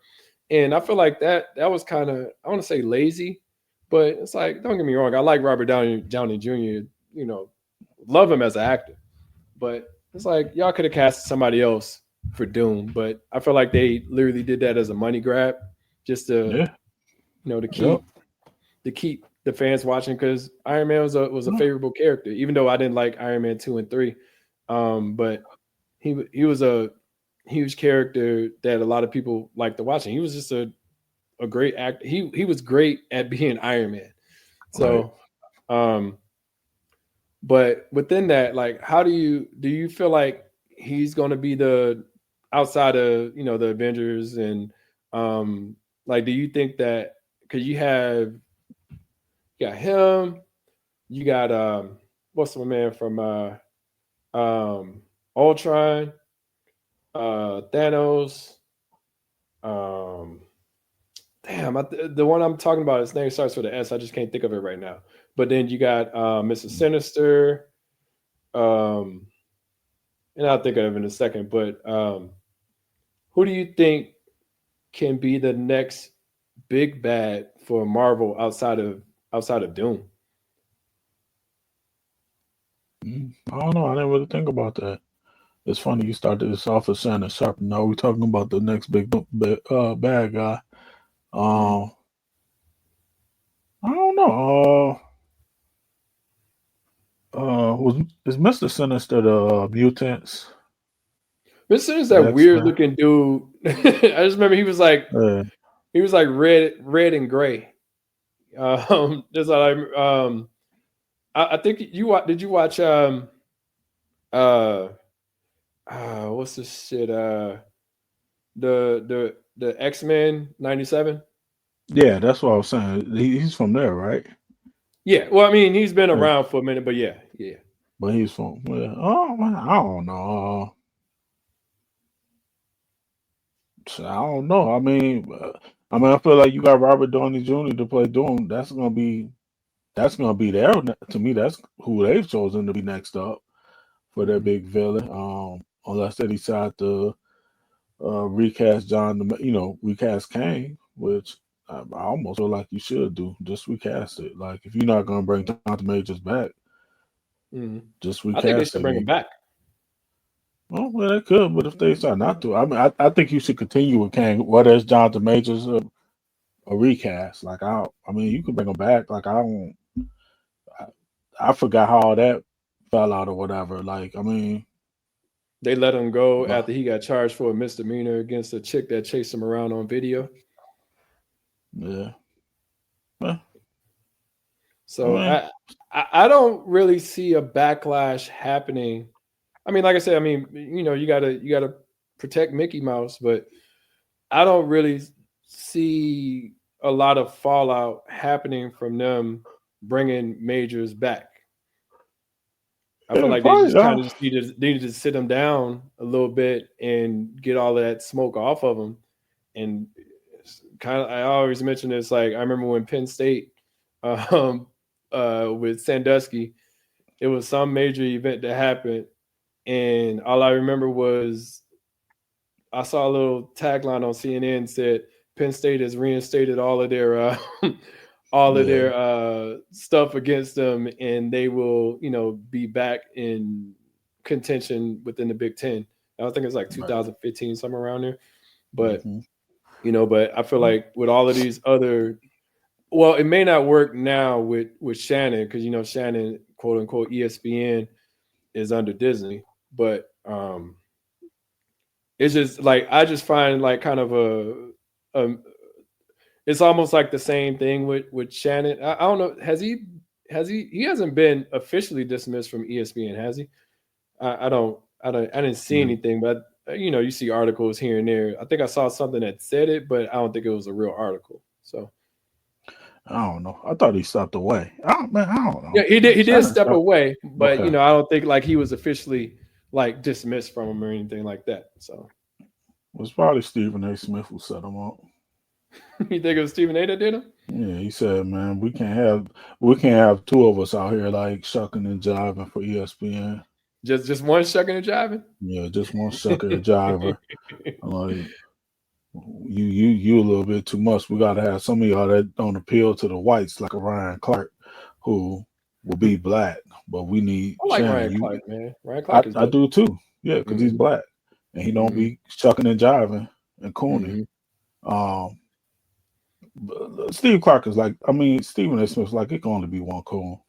and I feel like that was kind of, I want to say lazy, but it's like, don't get me wrong, I like Robert Downey Jr. You know, love him as an actor, but it's like y'all could have cast somebody else for Doom, but I feel like they literally did that as a money grab, just to Yeah. to Yep. keep the fans watching, because Iron Man was a favorable character, even though I didn't like Iron Man 2 and 3, but he was a huge character that a lot of people liked to watch, and he was just a great actor. He was great at being Iron Man. Right. So, but within that, like, how do you feel like he's going to be the outside of the Avengers, and like, do you think that, because you got him, you got what's my man from Ultron, Thanos, um damn, the one I'm talking about, his name starts with an S. I just can't think of it right now. But then you got Mr. Sinister, um, and I'll think of it in a second. But who do you think can be the next big bad for Marvel outside of Doom? I don't know. I didn't really think about that. It's funny you started this off as Shannon Sharp. Now we're talking about the next bad guy. Mm. I don't know. Was is Mr. Sinister the mutants? Mr. Sinister's The that X weird Men? looking dude. I just remember Yeah. he was like red and gray. Just like I think did you watch uh what's this shit? The X-Men 97. Yeah, that's what I was saying. He's from there, right? Yeah, well, I mean, he's been Yeah. around for a minute, but yeah, yeah. But he's from yeah. Oh man, I don't know. I don't know. I feel like you got Robert Downey Jr. to play Doom. That's gonna be there to me. That's who they've chosen to be next up for their Mhm. big villain. Unless they decide to recast recast Kane, which I almost feel like you should do. Just recast it. Like if you're not gonna bring Jonathan Majors back, Mhm. just I think they recast should it. bring him back. Well, they could, but if they decide not to, I think you should continue with Kane. Whether it's Jonathan Majors or a recast, you can bring him back. Like I, I forgot how all that fell out or whatever. They let him go But after he got charged for a misdemeanor against a chick that chased him around on video. yeah, well, I So mean, I don't really see a backlash happening. I mean, like I said, I mean, you gotta protect Mickey Mouse, but I don't really see a lot of fallout happening from them bringing Majors back. I feel yeah, like they probably just kind not. of just needed to sit him down a little bit and get all of that smoke off of him. And kind of, I always mention this. Like, I remember when Penn State, um, with Sandusky, it was some major event that happened, and all I remember was I saw a little tagline on CNN said Penn State has reinstated all of their Yeah, stuff against them, and they will be back in contention within the Big Ten. I think it's like right. 2015, somewhere around there. But Hmm. but I feel like with all of these other, well, it may not work now with Shannon, because Shannon, quote unquote, ESPN is under Disney, but it's just like, I just find like kind of a it's almost like the same thing with Shannon. I don't know. He hasn't been officially dismissed from ESPN, has he? I didn't see Yeah. anything, but you see articles here and there. I think I saw something that said it, but I don't think it was a real article. So I don't know. I thought he stepped away. I don't yeah, know. he did Shannon step stuff. away, but Okay. I don't think like he was officially like dismissed from him or anything like that. So It was probably Stephen A. Smith who set him up. you think it was Stephen A that did him? Yeah, he said, "Man, we can't have two of us out here like shucking and jiving for ESPN." Just one shucking and jiving. Yeah, just one sucker and jiver. I'm like, you a little bit too much. We gotta have some of y'all that don't appeal to the whites, like a Ryan Clark, who will be black, but we need I like Shannon. Ryan Clark, man. Ryan I, Clark is I dope. do too. Yeah, because he's Hmm. black and he don't Hmm. be chucking and jiving and cooning. Hmm. Um, Steve Clark is like, I mean, Stephen A. Smith's like it can only be one coon.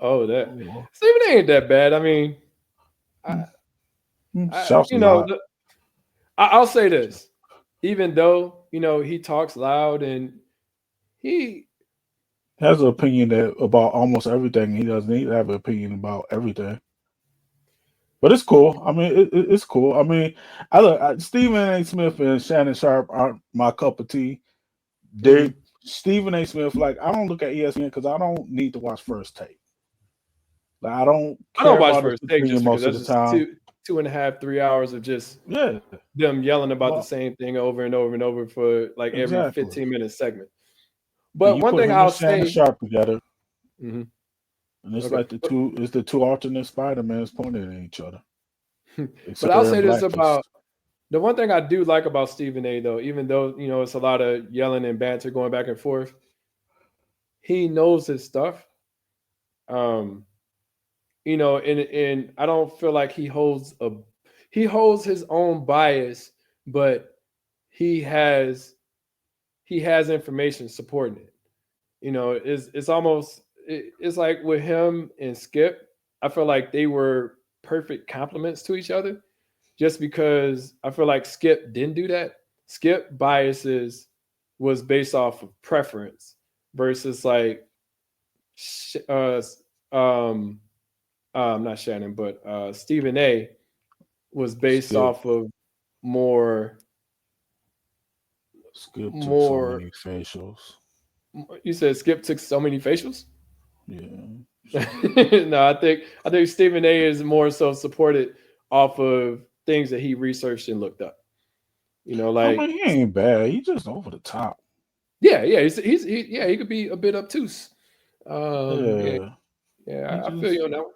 Oh, that Well, Stephen A. ain't that bad. I mean, I, shouts a you know, lot. I'll say this. Even though he talks loud and he, Has an opinion that about almost everything. He doesn't need to have an opinion about everything. But it's cool. I mean, it's cool. I mean, Stephen A. Smith and Shannon Sharp aren't my cup of tea. They mhm. Stephen A. Smith, like I don't look at ESPN because I don't need to watch First Take. Like I don't I don't care watch about his First Take opinion just because most of that's the just time. 2.5, 3 hours of just Yeah, them yelling about the well, same thing over and over and over for like every exactly. 15-minute segment. And But you one put thing him and I'll Shannon say, Sharp together, mhm, and it's okay, like the two alternate Spider-Mans pointing at each other, but except I'll they're in say this blackface. about the one thing I do like about Stephen A. though, even though it's a lot of yelling and banter going back and forth, he knows his stuff. Um, and I don't feel like he holds his own bias, but he has he has information supporting it. It's almost it's like with him and Skip. I feel like they were perfect complements to each other. Just because I feel like Skip didn't do that. Skip biases was based off of preference versus like sh- uh um not Shannon, but Stephen A was based Skip off of more Skip took so more. many facials. You said Skip took so many facials. Yeah. No, I think Stephen A is more so supported off of things that he researched and looked up. I mean, Like he ain't bad. He just over the top. yeah, yeah, he could be a bit obtuse. Yeah, Yeah. He yeah, I feel just you on that one.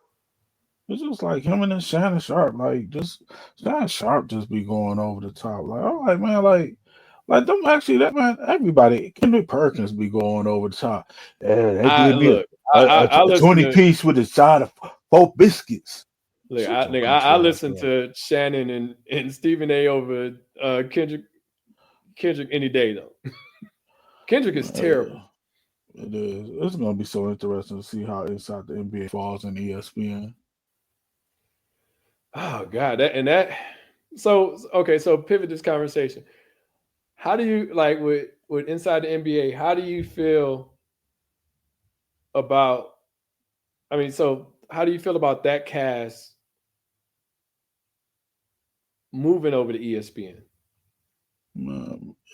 it's just like him and then Shannon Sharp, like just Shannon Sharp just be going over the top. Like, I'm like, man, like them actually that man, everybody, Kendrick Perkins be going over the top. Yeah, they I did me look, I a listen 20 to piece with a side of 4 biscuits. look, Shut I, your nigga, I, country I ass listen up. to Shannon and Stephen A over Kendrick any day though. Kendrick is terrible. It is. It's gonna be so interesting to see how inside the NBA falls in ESPN. Oh God, that. So okay, so pivot this conversation. How do you like with inside the NBA? How do you feel about? I mean, so how do you feel about that cast moving over to ESPN?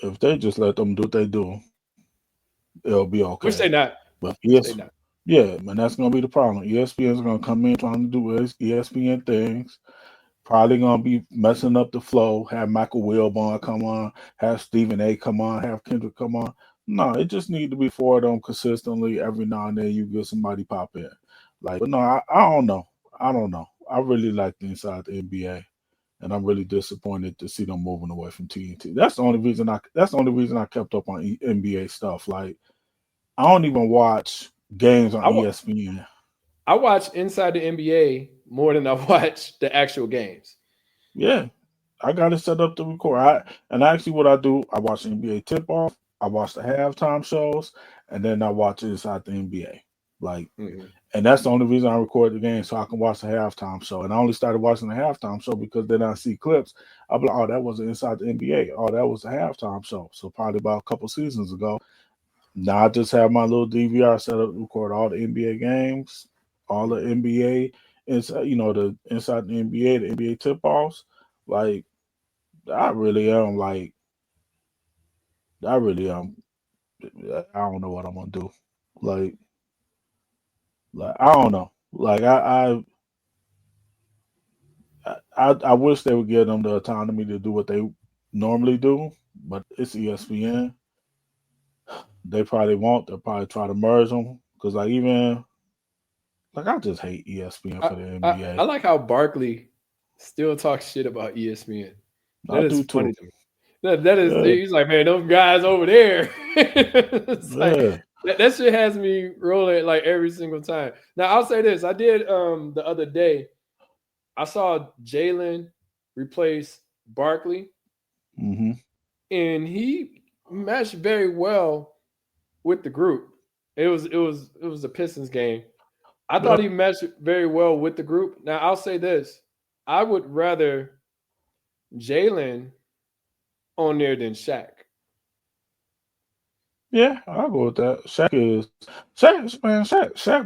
If they just let them do what they do, it'll be Which okay. they not. But Which they yes, not. yeah, man, that's gonna be the problem. ESPN's gonna come in trying to do ESPN things. Probably gonna be messing up the flow. Have Michael Wilbon come on. Have Stephen A. come on. Have Kendrick come on. No, it just need to be four of them consistently. Every now and then you get somebody pop in. Like, but no, I don't know. I don't know. I really like the inside the NBA, and I'm really disappointed to see them moving away from TNT. That's the only reason I. That's the only reason I kept up on NBA stuff. Like, I don't even watch games on I wa- ESPN. I watch inside the NBA more than I watch the actual games. Yeah, I got it set up to record. And actually, what I do, I watch NBA tip off, I watch the halftime shows, and then I watch inside the NBA. Like, Mhm. and that's the only reason I record the game so I can watch the halftime show. And I only started watching the halftime show because then I see clips. I'll be like, oh, that wasn't inside the NBA. Oh, that was the halftime show. So probably about a couple seasons ago. Now I just have my little DVR set up to record all the NBA games, all the NBA inside, the inside the NBA, the NBA tip offs. Like I really am I really am I don't know what I'm gonna do. Like I don't know. Like I wish they would give them the autonomy to do what they normally do, but it's ESPN. They probably won't. They'll probably try to merge them because like even Like I just hate ESPN I, for the I, NBA. I like how Barkley still talks shit about ESPN. I That is do too. funny to me. That is, Yeah, he's like, man, those guys over there. It's like yeah. that shit has me rolling like every single time. Now I'll say this: I did the other day. I saw Jalen replace Barkley, Mm-hmm. and he matched very well with the group. It was a Pistons game. I Yeah, thought he matched very well with the group. Now I'll say this: I would rather Jalen on there than Shaq. yeah. I'll go with that. Shaq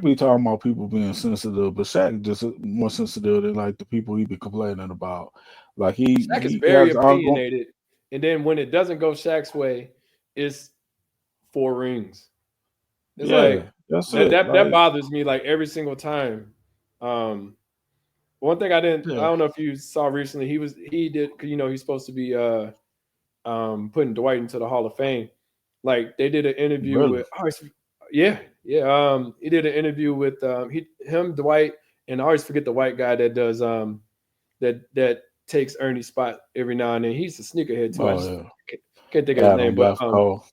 be talking about people being sensitive, but Shaq just more sensitive than like the people he be complaining about. Like Shaq is he very has ongoing. opinionated, and then when it doesn't go Shaq's way, it's 4 rings. It's Yeah, like that's that it. that that Like bothers me like every single time. Um, One thing I yeah, don't know if you saw recently, he did, he's supposed to be putting Dwight into the Hall of Fame. Like they did an interview really. with, yeah, yeah. He did an interview with him, Dwight, and I always forget the white guy that does that takes Ernie's spot every now and then. He's a sneakerhead too. I Oh just yeah, can't think of his name, Adam but left. Oh,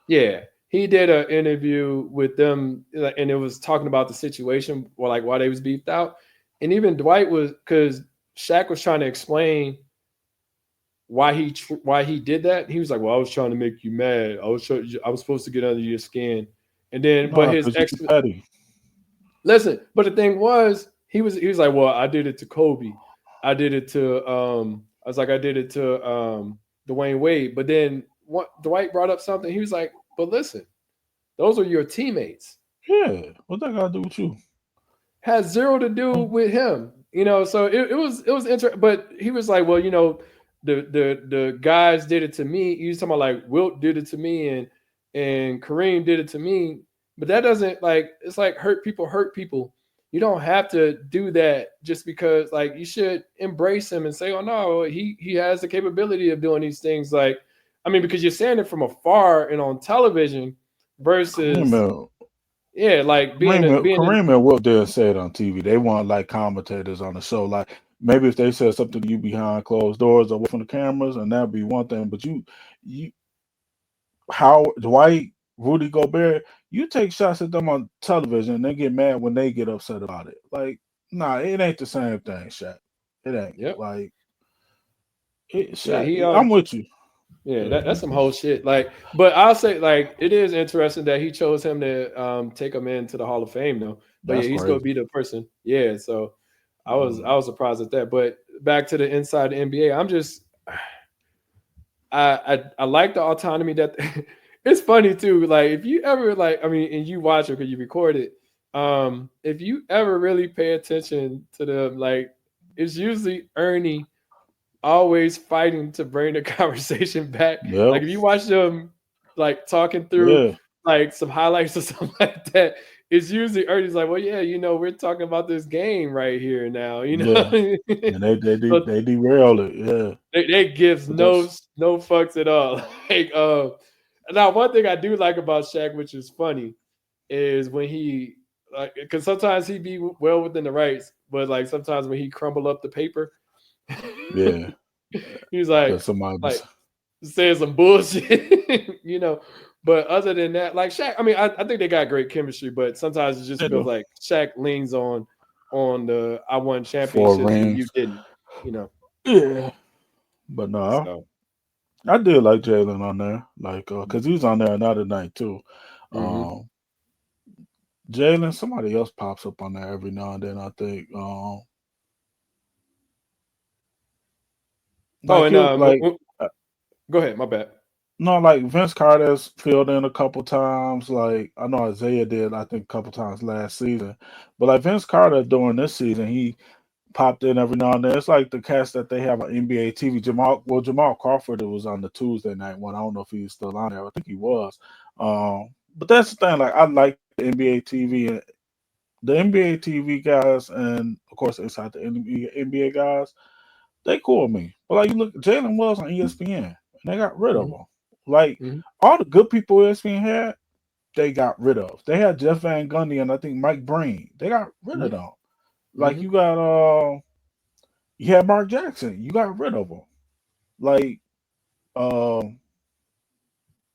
yeah, he did an interview with them, and it was talking about the situation, or like why they was beefed out, and even Dwight was, because Shaq was trying to explain why he did that. He was like, "Well, I was trying to make you mad. I was supposed to get under your skin," and then but no, his because you petty. listen, but the thing was, he was like, "Well, I did it to Kobe. I did it to I was like, I did it to Dwayne Wade." But then what Dwight brought up something. He was like, "But listen, those are your teammates. Yeah, what that got to do with you? Has zero to do with him." So it was interesting. But he was like, "Well, the guys did it to me." He was talking about like Wilt did it to me, and Kareem did it to me. But that doesn't, like, it's like hurt people hurt people. You don't have to do that just because, like, you should embrace him and say, "Oh no, he has the capability of doing these things." Like, I mean, because you're saying it from afar and on television Kareem, versus, yeah, like being in. Kareem and Wilt did say it on TV. They want like commentators on the show. Like maybe if they said something to you behind closed doors away from the cameras, and that'd be one thing. But you, how Dwight, Rudy Gobert, you take shots at them on television, and they get mad when they get upset about it. Like, nah, it ain't the same thing, Shaq. It ain't Yep. like Yeah, Shaq. he I'm with you. yeah, Yeah, that's some whole shit. Like, but I'll say, like, it is interesting that he chose him to take him into the Hall of Fame though. But yeah, that's he's gonna crazy. be the person. Yeah, so I was Mm. I was surprised at that. But back to the inside the NBA, I'm just I like the autonomy that it's funny too. Like, if you ever, like, I mean, and you watch it because you record it. If you ever really pay attention to them, like, it's usually Ernie always fighting to bring the conversation back. Yep. Like, if you watch them like talking through Yeah. like some highlights or something like that, it's usually Ernie's like, "Well, yeah, we're talking about this game right here now," Yeah. And So they derailed it. Yeah. they gives But no that's no fucks at all. Like, now one thing I do like about Shaq, which is funny, is when he, like, because sometimes he be well within the rights, but like sometimes when he crumble up the paper, yeah. he's like Because somebody like was saying some bullshit. But other than that, like Shaq, I mean, I think they got great chemistry, but sometimes it just you feels know, like Shaq leans on the "I won four championships and you rings. didn't. Yeah. But no, So I did like Jalen on there. Like because he was on there another night too. mhm. Um Jalen, somebody else pops up on there every now and then, I think. Oh, Like and you like go ahead, my bad. no, like Vince Carter's filled in a couple times. Like I know Isaiah did, I think, a couple times last season. But like Vince Carter during this season, he popped in every now and then. It's like the cast that they have on NBA TV. Jamal Crawford was on the Tuesday night one. I don't know if he's still on there. I think he was. But that's the thing. Like I like the NBA TV and the NBA TV guys, and of course inside the NBA guys. They cool with me. But like you look, Jalen was on ESPN, and they got rid of Mhm, him. Like mhm. all the good people ESPN had, they got rid of. They had Jeff Van Gundy and I think Mike Breen. They got rid of Mm-hmm. them. Like Mm-hmm. you had Mark Jackson. You got rid of him. Like um,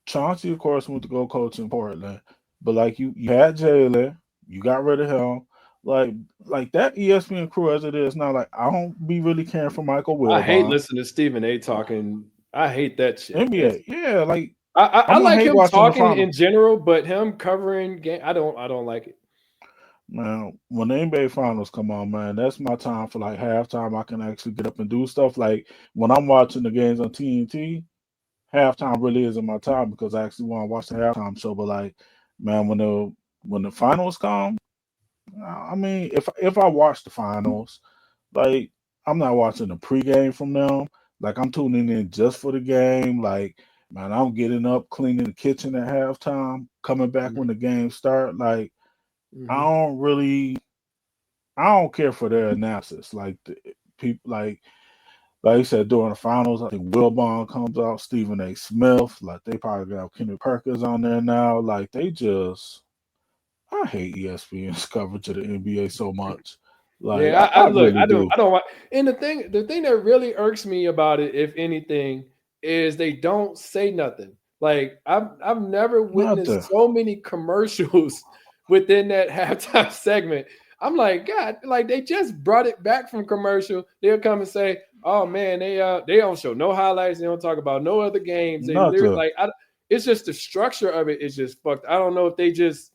Chauncey, of course, went to go coach in Portland. But like you had Jalen. You got rid of him. Like like that ESPN crew as it is now. Like I don't be really caring for Michael I hate Wilbon. listening to Stephen A. talking. I hate that shit. NBA, yeah. Like I I'm gonna like hate him watching the talking final. in general, but him covering game, I don't like it. Man, when the NBA finals come on, man, that's my time for like halftime. I can actually get up and do stuff. Like when I'm watching the games on TNT, halftime really isn't my time because I actually want to watch the halftime show. But like, man, when the finals come, I mean, if I watch the finals, like I'm not watching the pregame from them. Like I'm tuning in just for the game. Like, man, I'm getting up, cleaning the kitchen at halftime, coming back when the game start. Like I Mm-hmm. don't really I don't care for their analysis. Like the people, like you said during the finals, I think Wilbon comes out, Stephen A. Smith. Like they probably got Kendrick Perkins on there now. Like they just, I hate ESPN's coverage of the NBA so much. Like Yeah, I I look, really do. I don't want. And the thing that really irks me about it, if anything, is they don't say nothing. Like I've never Nothing. witnessed so many commercials within that halftime segment. I'm like, God, like they just brought it back from commercial. They'll come and say, "Oh man, they don't show no highlights. They don't talk about no other games. They literally Nothing. it's just the structure of it is just fucked. I don't know if they just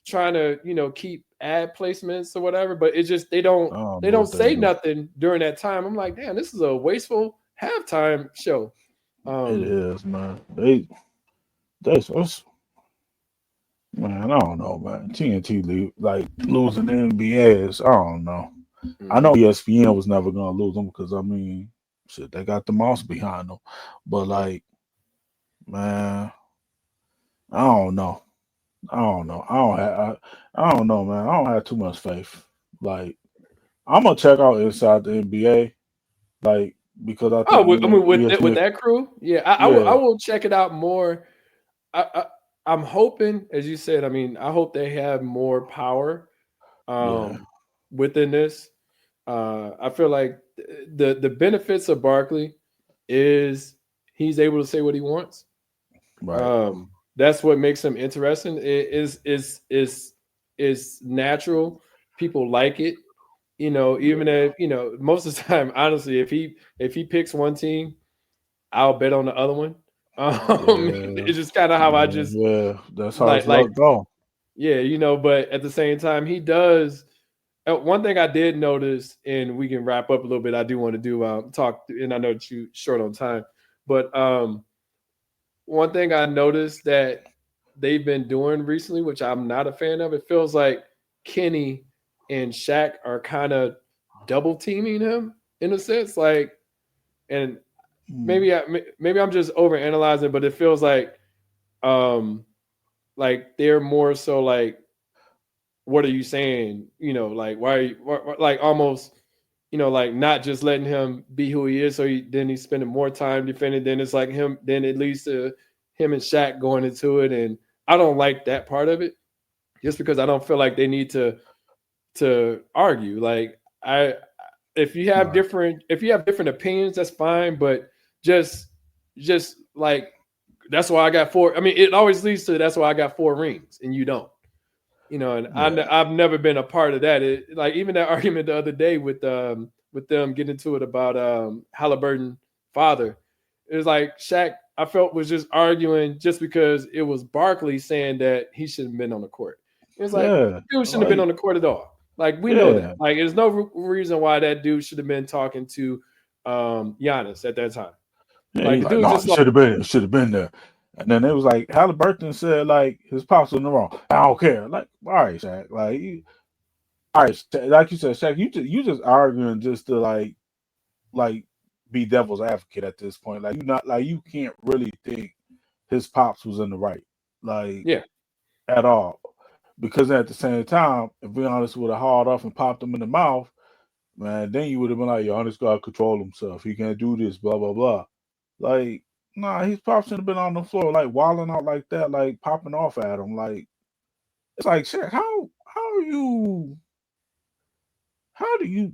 trying to keep ad placements or whatever, but it just they don't I don't they know don't what they say do. nothing during that time. I'm like, damn, this is a wasteful halftime show. It um is, man. It's, man, I don't know, man. TNT like losing the NBA is, I don't know. I know mhm. ESPN was never gonna lose them because I mean, shit, they got the mouse behind them. But like, man, I don't know. I don't know. I don't know, man. I don't have too much faith. Like, I'm gonna check out Inside the NBA, like because I Oh, think I mean, with ESPN, that crew, yeah, I yeah, will check it out more. I'm hoping, as you said, I mean, I hope they have more power yeah, um within this. I feel like the benefits of Barkley is he's able to say what he wants. right. That's what makes him interesting. It is natural. People like it. Even if most of the time, honestly, if he picks one team, I'll bet on the other one. Yeah, It's just kind of how I yeah, just yeah. That's how his like luck go. yeah, but at the same time, he does. One thing I did notice, and we can wrap up a little bit. I do want to do talk, and I know that you short on time, but one thing I noticed that they've been doing recently, which I'm not a fan of, it feels like Kenny and Shaq are kind of double teaming him in a sense. Like, and Mm, maybe I'm just over analyzing, but it feels um like they're more so like, what are you saying? Like why are you like almost like not just letting him be who he is. So he's spending more time defending. Then it's like him. Then it leads to him and Shaq going into it, and I don't like that part of it, just because I don't feel like they need to argue. Like right. if you have different opinions, that's fine, but just like that's why I got four. I mean, it always leads to that's why I got four rings and you don't. And Yeah, I've never been a part of that. Like even that argument the other day with them getting into it about Halliburton father. It was like Shaq, I felt, was just arguing just because it was Barkley saying that he shouldn't have been on the court. It was like, yeah. dude shouldn't have been Like, on the court at all. Like we know that. yeah. Like there's no reason why that dude should have been talking to Giannis at that time. Yeah, Like he's the like, dude no, just he like, should have been there. And then it was like Halliburton said like his pops was in the wrong. I don't care. Like, all right, Shaq. Like, all right, like you said, Shaq, you just arguing just to like be devil's advocate at this point. Like you not like you can't really think his pops was in the right, like yeah, at all. Because at the same time, if we honest would have hauled off and popped him in the mouth, man, then you would have been like, yo, this guy control himself. He can't do this, blah blah blah. Like, Nah, his pops shouldn't have been on the floor like wilding out like that, like popping off at him. Like it's like Shaq, how do you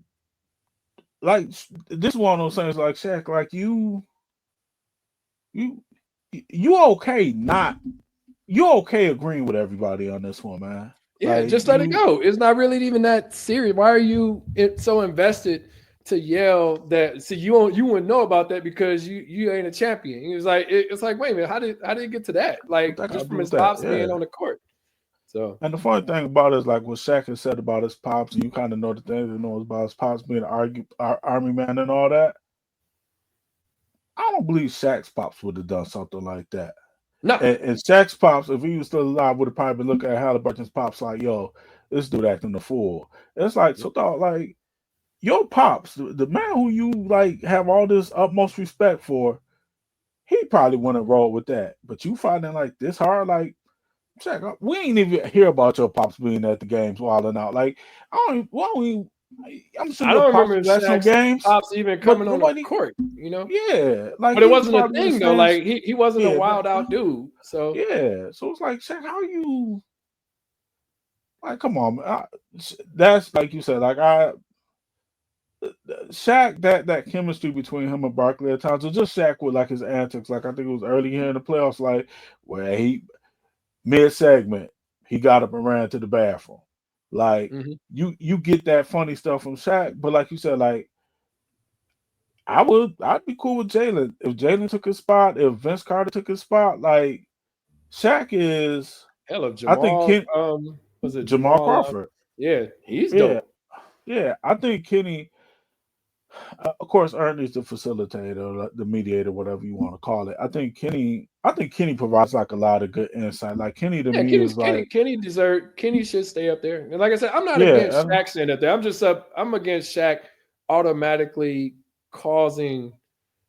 like this is one of those things like Shaq, like you you okay not you okay agreeing with everybody on this one, man. Yeah, Like just let it go. It's not really even that serious. Why are you so invested to yell that? See, you wouldn't know about that because you ain't a champion. He was like, it's like, wait a minute, how did it get to that? what Like that just gotta from do with his that? pops being Yeah. on the court. So And the funny thing about it is like what Shaq has said about his pops, and you kind of know the things he knows about his pops being an army man and all that. I don't believe Shaq's pops would have done something like that. no, And Shaq's pops, if he was still alive, would have probably been looking at Halliburton's pops like, yo, this dude acting a fool. It's like, so dog, like, your pops, the man who you like have all this utmost respect for, he probably wouldn't roll with that. But you finding like this hard, like, Shaq, we ain't even hear about your pops being at the games wilding out. Like, I don't, why don't we, I'm sure I your don't pops remember was at some Shaq's games, pops even but coming on the nobody, court. yeah, like But it he was wasn't a probably in the thing though. stands. Like he wasn't a Yeah, wild out dude. So yeah. So it's like, Shaq, how you like? Come on, man. That's like you said. Like Shaq, that chemistry between him and Barkley at times, was just Shaq with like his antics. Like I think it was early here in the playoffs, like where he mid segment he got up and ran to the bathroom. Like mhm. you get that funny stuff from Shaq, but like you said, like I'd be cool with Jalen if Jalen took his spot, if Vince Carter took his spot. Like Shaq is, Hell of I think Jamal. Was it Jamal Jamal? Crawford. Yeah, he's Yeah, dope. yeah. I think Kenny, of course, Ernie's the facilitator, like, the mediator, whatever you want to call it. I think Kenny provides like a lot of good insight. Like Kenny to Yeah, me is like, Kenny should stay up there. And like I said, I'm not yeah, against Shaq staying up there. I'm against Shaq automatically causing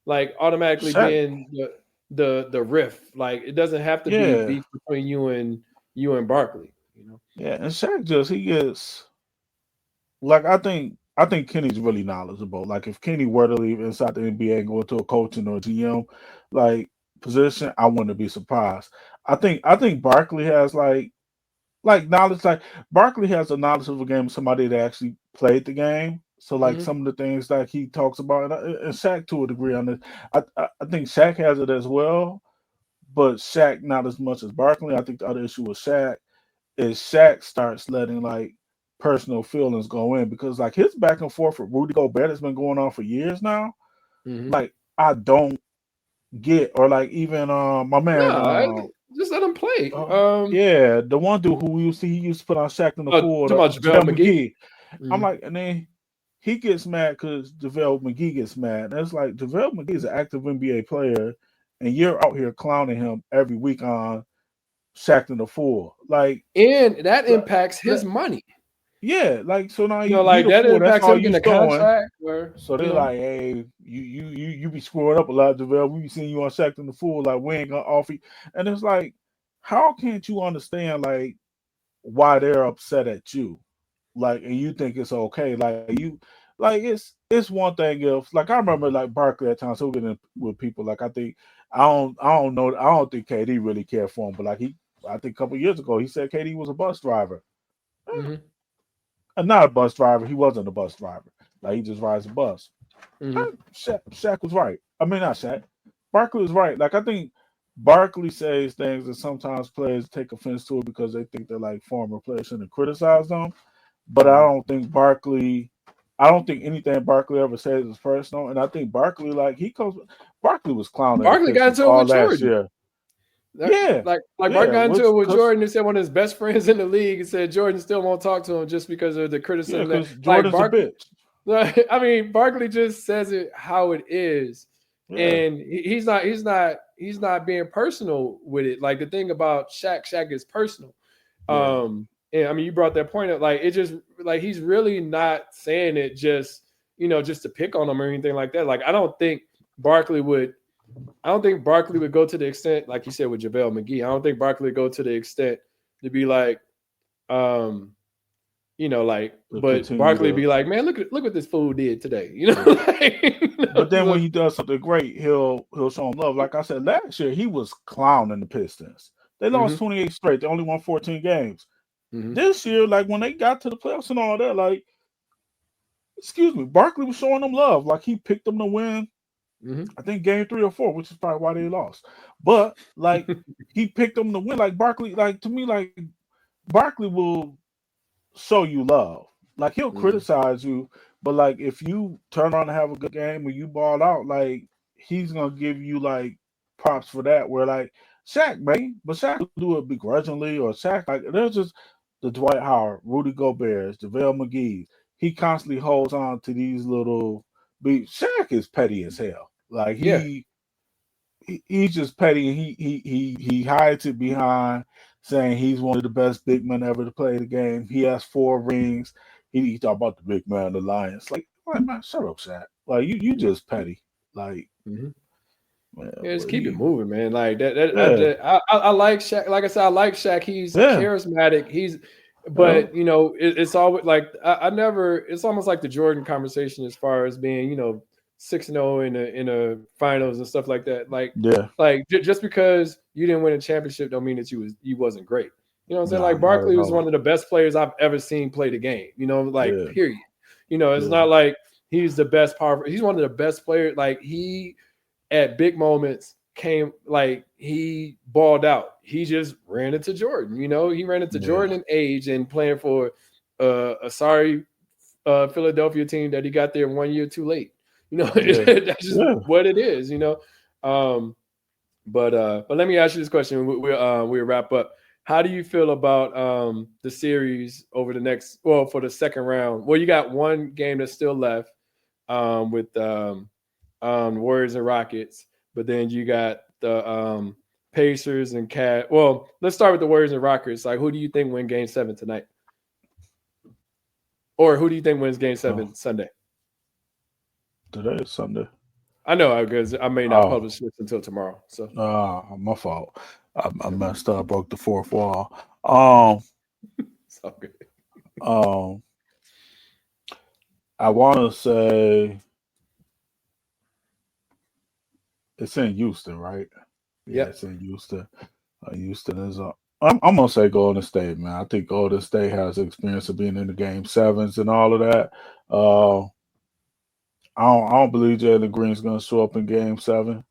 automatically Shaq, being the riff. Like it doesn't have to be yeah, beef between you and Barkley. yeah. And Shaq just he gets like I think Kenny's really knowledgeable. Like if Kenny were to leave inside the NBA and go into a coaching or GM like position, I wouldn't be surprised. I think Barkley has like knowledge. Like Barkley has the knowledge of a game. Somebody that actually played the game. So like Hmm. some of the things that he talks about, and Shaq to a degree on this, I think Shaq has it as well, but Shaq not as much as Barkley. I think the other issue with Shaq is Shaq starts letting like personal feelings go in because like his back and forth with Rudy Gobert has been going on for years now. Hmm. Like I don't get, or like even my man No, just let him play. yeah, the one dude who he used to put on Shaq in the Talking Ford, about JaVale JaVale McGee. McGee. I'm like, and then he gets mad because JaVale McGee gets mad. And it's like JaVale McGee is an active NBA player, and you're out here clowning him every week on Shaq in the Ford. Like, And that like, impacts his like, money. yeah, like so now he Like the that Ford. That's impacts all him you getting a throwing. contract or So they're like, hey, you be screwing up a lot, JaVale. We be seeing you on Shaq in the Ford. Like we ain't gonna offer you. And it's like, how can't you understand like why they're upset at you? Like, and you think it's okay? Like you, like it's one thing if like I remember like Barkley at times he'll get in with people. Like I don't know, I don't think KD really cared for him, but like I think a couple years ago he said KD was a bus driver. hmm And not a bus driver. He wasn't a bus driver. Like he just rides a bus. hmm Shaq was right. I mean, not Shaq. Barkley was right. Like I think Barkley says things that sometimes players take offense to it because they think they're like former players shouldn't criticize them. But I hmm don't think Barkley. I don't think anything Barkley ever says is personal. And I think Barkley, like he comes. Barkley was clowning the Barkley got Pistons into it all with last Jordan. year. Yeah, Barkley yeah. got into Which it with because Jordan and said one of his best friends in the league and said Jordan still won't talk to him just because of the yeah, criticism that because like Jordan's a Barkley. bitch. I mean, Barkley just says it how it is, Yeah, and he's not being personal with it. Like the thing about Shaq is personal. yeah. And I mean, you brought that point up. Like it just like he's really not saying it just to pick on him or anything like that. Like Barkley would. I don't think Barkley would go to the extent, like you said with JaVale McGee. I don't think Barkley would go to the extent to be like, um, but continue Barkley to. be like, man, look what this fool did today. But then when So, he does something great, he'll show him love. Like I said, last year he was clowning the Pistons. They lost 28 straight. They only won 14 games. This year, like when they got to the playoffs and all that, like, excuse me, Barkley was showing them love. Like he picked them to win. I think game 3 or 4, which is probably why they lost. But like he picked them to win. Like Barkley, like to me, like Barkley will show you love. Like he'll criticize you, but like if you turn on and have a good game or you ball out, like he's gonna give you like props for that. Where like Shaq, man, but Shaq will do it begrudgingly, or Shaq like there's just the Dwight Howard, Rudy Gobert, JaVale McGee. He constantly holds on to these little beats. Shaq is petty as hell. Like yeah. he's just petty, and he hides it behind saying he's one of the best big men ever to play the game. He has 4 rings. He talk about the big man, the Lions. Like man, shut up, Shaq. Like you just petty. Like man, Yeah, just but keep it moving, man. Like that. yeah, I like Shaq. Like I said, I like Shaq. He's yeah, charismatic. But it's always like I never. It's almost like the Jordan conversation as far as being 6-0 in a finals and stuff like that. yeah. Just because you didn't win a championship don't mean that you wasn't great. You know what I'm saying? Nah, Like not Barkley at was all. one of the best players I've ever seen play the game. Yeah, Period. It's yeah, not like he's the best power. He's one of the best players. Like he at big moments came like he balled out. He just ran into Jordan. He ran into yeah, Jordan in age and playing for a sorry Philadelphia team that he got there 1 year too late. yeah, That's just yeah. what it is. But let me ask you this question. We'll wrap up. How do you feel about the series over for the second round? Well, you got one game that's still left with Warriors and Rockets, but then you got the Pacers and Cat. Well, let's start with the Warriors and Rockets. Like, who do you think win Game 7 tonight, or who do you think wins Game 7 Sunday? Today is Sunday. I know because I may not publish this until tomorrow. So, My fault. I messed up. Broke the fourth wall. it's all good. I want to say it's in Houston, right? Yeah, it's in Houston. Houston is I'm gonna say Golden State, man. I think Golden State has experience of being in the Game 7s and all of that. I don't believe Jalen Green's gonna show up in Game 7.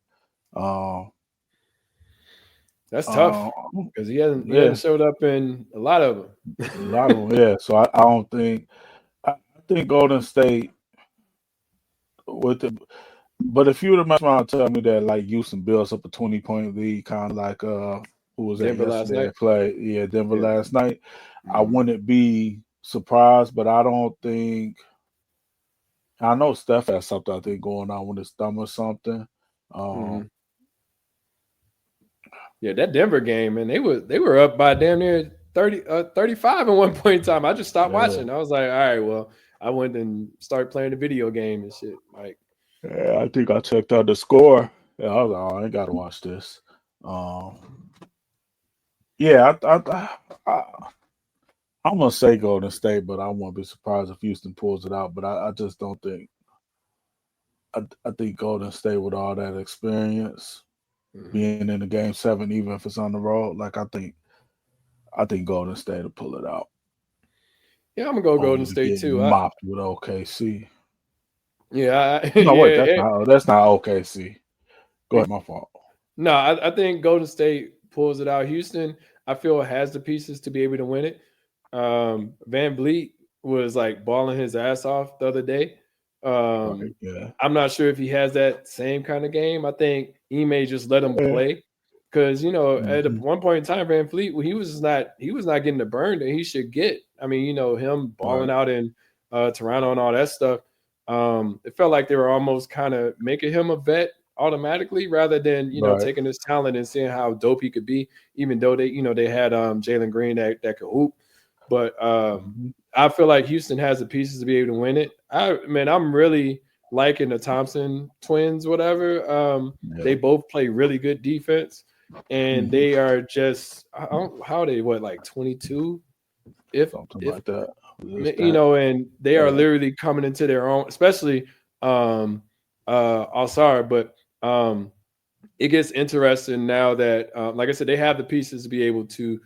That's tough because he hasn't showed up in a lot of them. A lot of them, yeah. So I don't think I think Golden State with the. But if you would have messed around and tell me that like Houston builds up a 20-point lead, kind of like who was that Denver last yesterday? night. Play, yeah, Denver last night. I wouldn't be surprised, but I don't think. I know Steph has something I think going on with his thumb or something. Yeah, that Denver game, and they were up by damn near 35 at one point in time. I just stopped watching. I was like, all right, well, I went and started playing the video game and shit. Like, yeah, I think I checked out the score. Yeah, I was like, oh, I ain't got to watch this. Yeah, I'm gonna say Golden State, but I won't be surprised if Houston pulls it out. But I just don't think. I think Golden State with all that experience, being in the Game 7, even if it's on the road, like I think Golden State will pull it out. Yeah, I'm gonna go Golden State too. Mopped with OKC. Yeah. Wait, that's not OKC. Go ahead, my fault. No, I think Golden State pulls it out. Houston, I feel, has the pieces to be able to win it. Van Vliet was like balling his ass off the other day. I'm not sure if he has that same kind of game. I think Ime just let him play because at one point in time, Van Vliet, he was not getting the burn that he should get. I mean, him balling out in Toronto and all that stuff. It felt like they were almost kind of making him a vet automatically rather than taking his talent and seeing how dope he could be. Even though they had Jalen Green that could hoop, but I feel like Houston has the pieces to be able to win it. I'm really liking the Thompson twins, whatever. They both play really good defense, and they are just how are they 22? Something like that. You know, and they are literally coming into their own, especially All-Star, but it gets interesting now that like I said, they have the pieces to be able to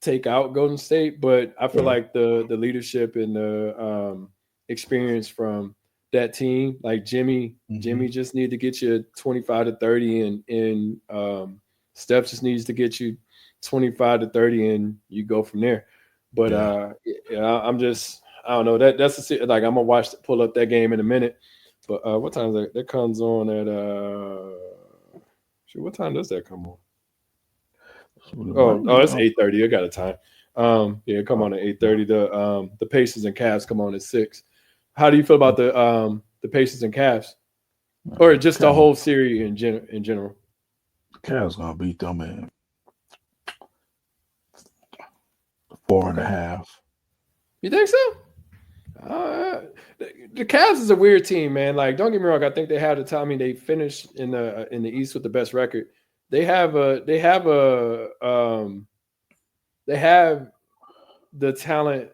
take out Golden State, but I feel like the leadership and the experience from that team, like Jimmy just need to get you 25 to 30 and Steph just needs to get you 25 to 30 and you go from there. But I'm just, I don't know, that's like I'm gonna pull up that game in a minute. But what time is that comes on at what time does that come on? Oh, it's 8:30. I got a time. Come on at 8:30. The Pacers and Cavs come on at 6. How do you feel about the Pacers and Cavs, or just the whole series in general? Cavs gonna beat them in 4.5. You think so? The Cavs is a weird team, man. Like, don't get me wrong. I think they have the time. I mean, they finished in the East with the best record. They have the talent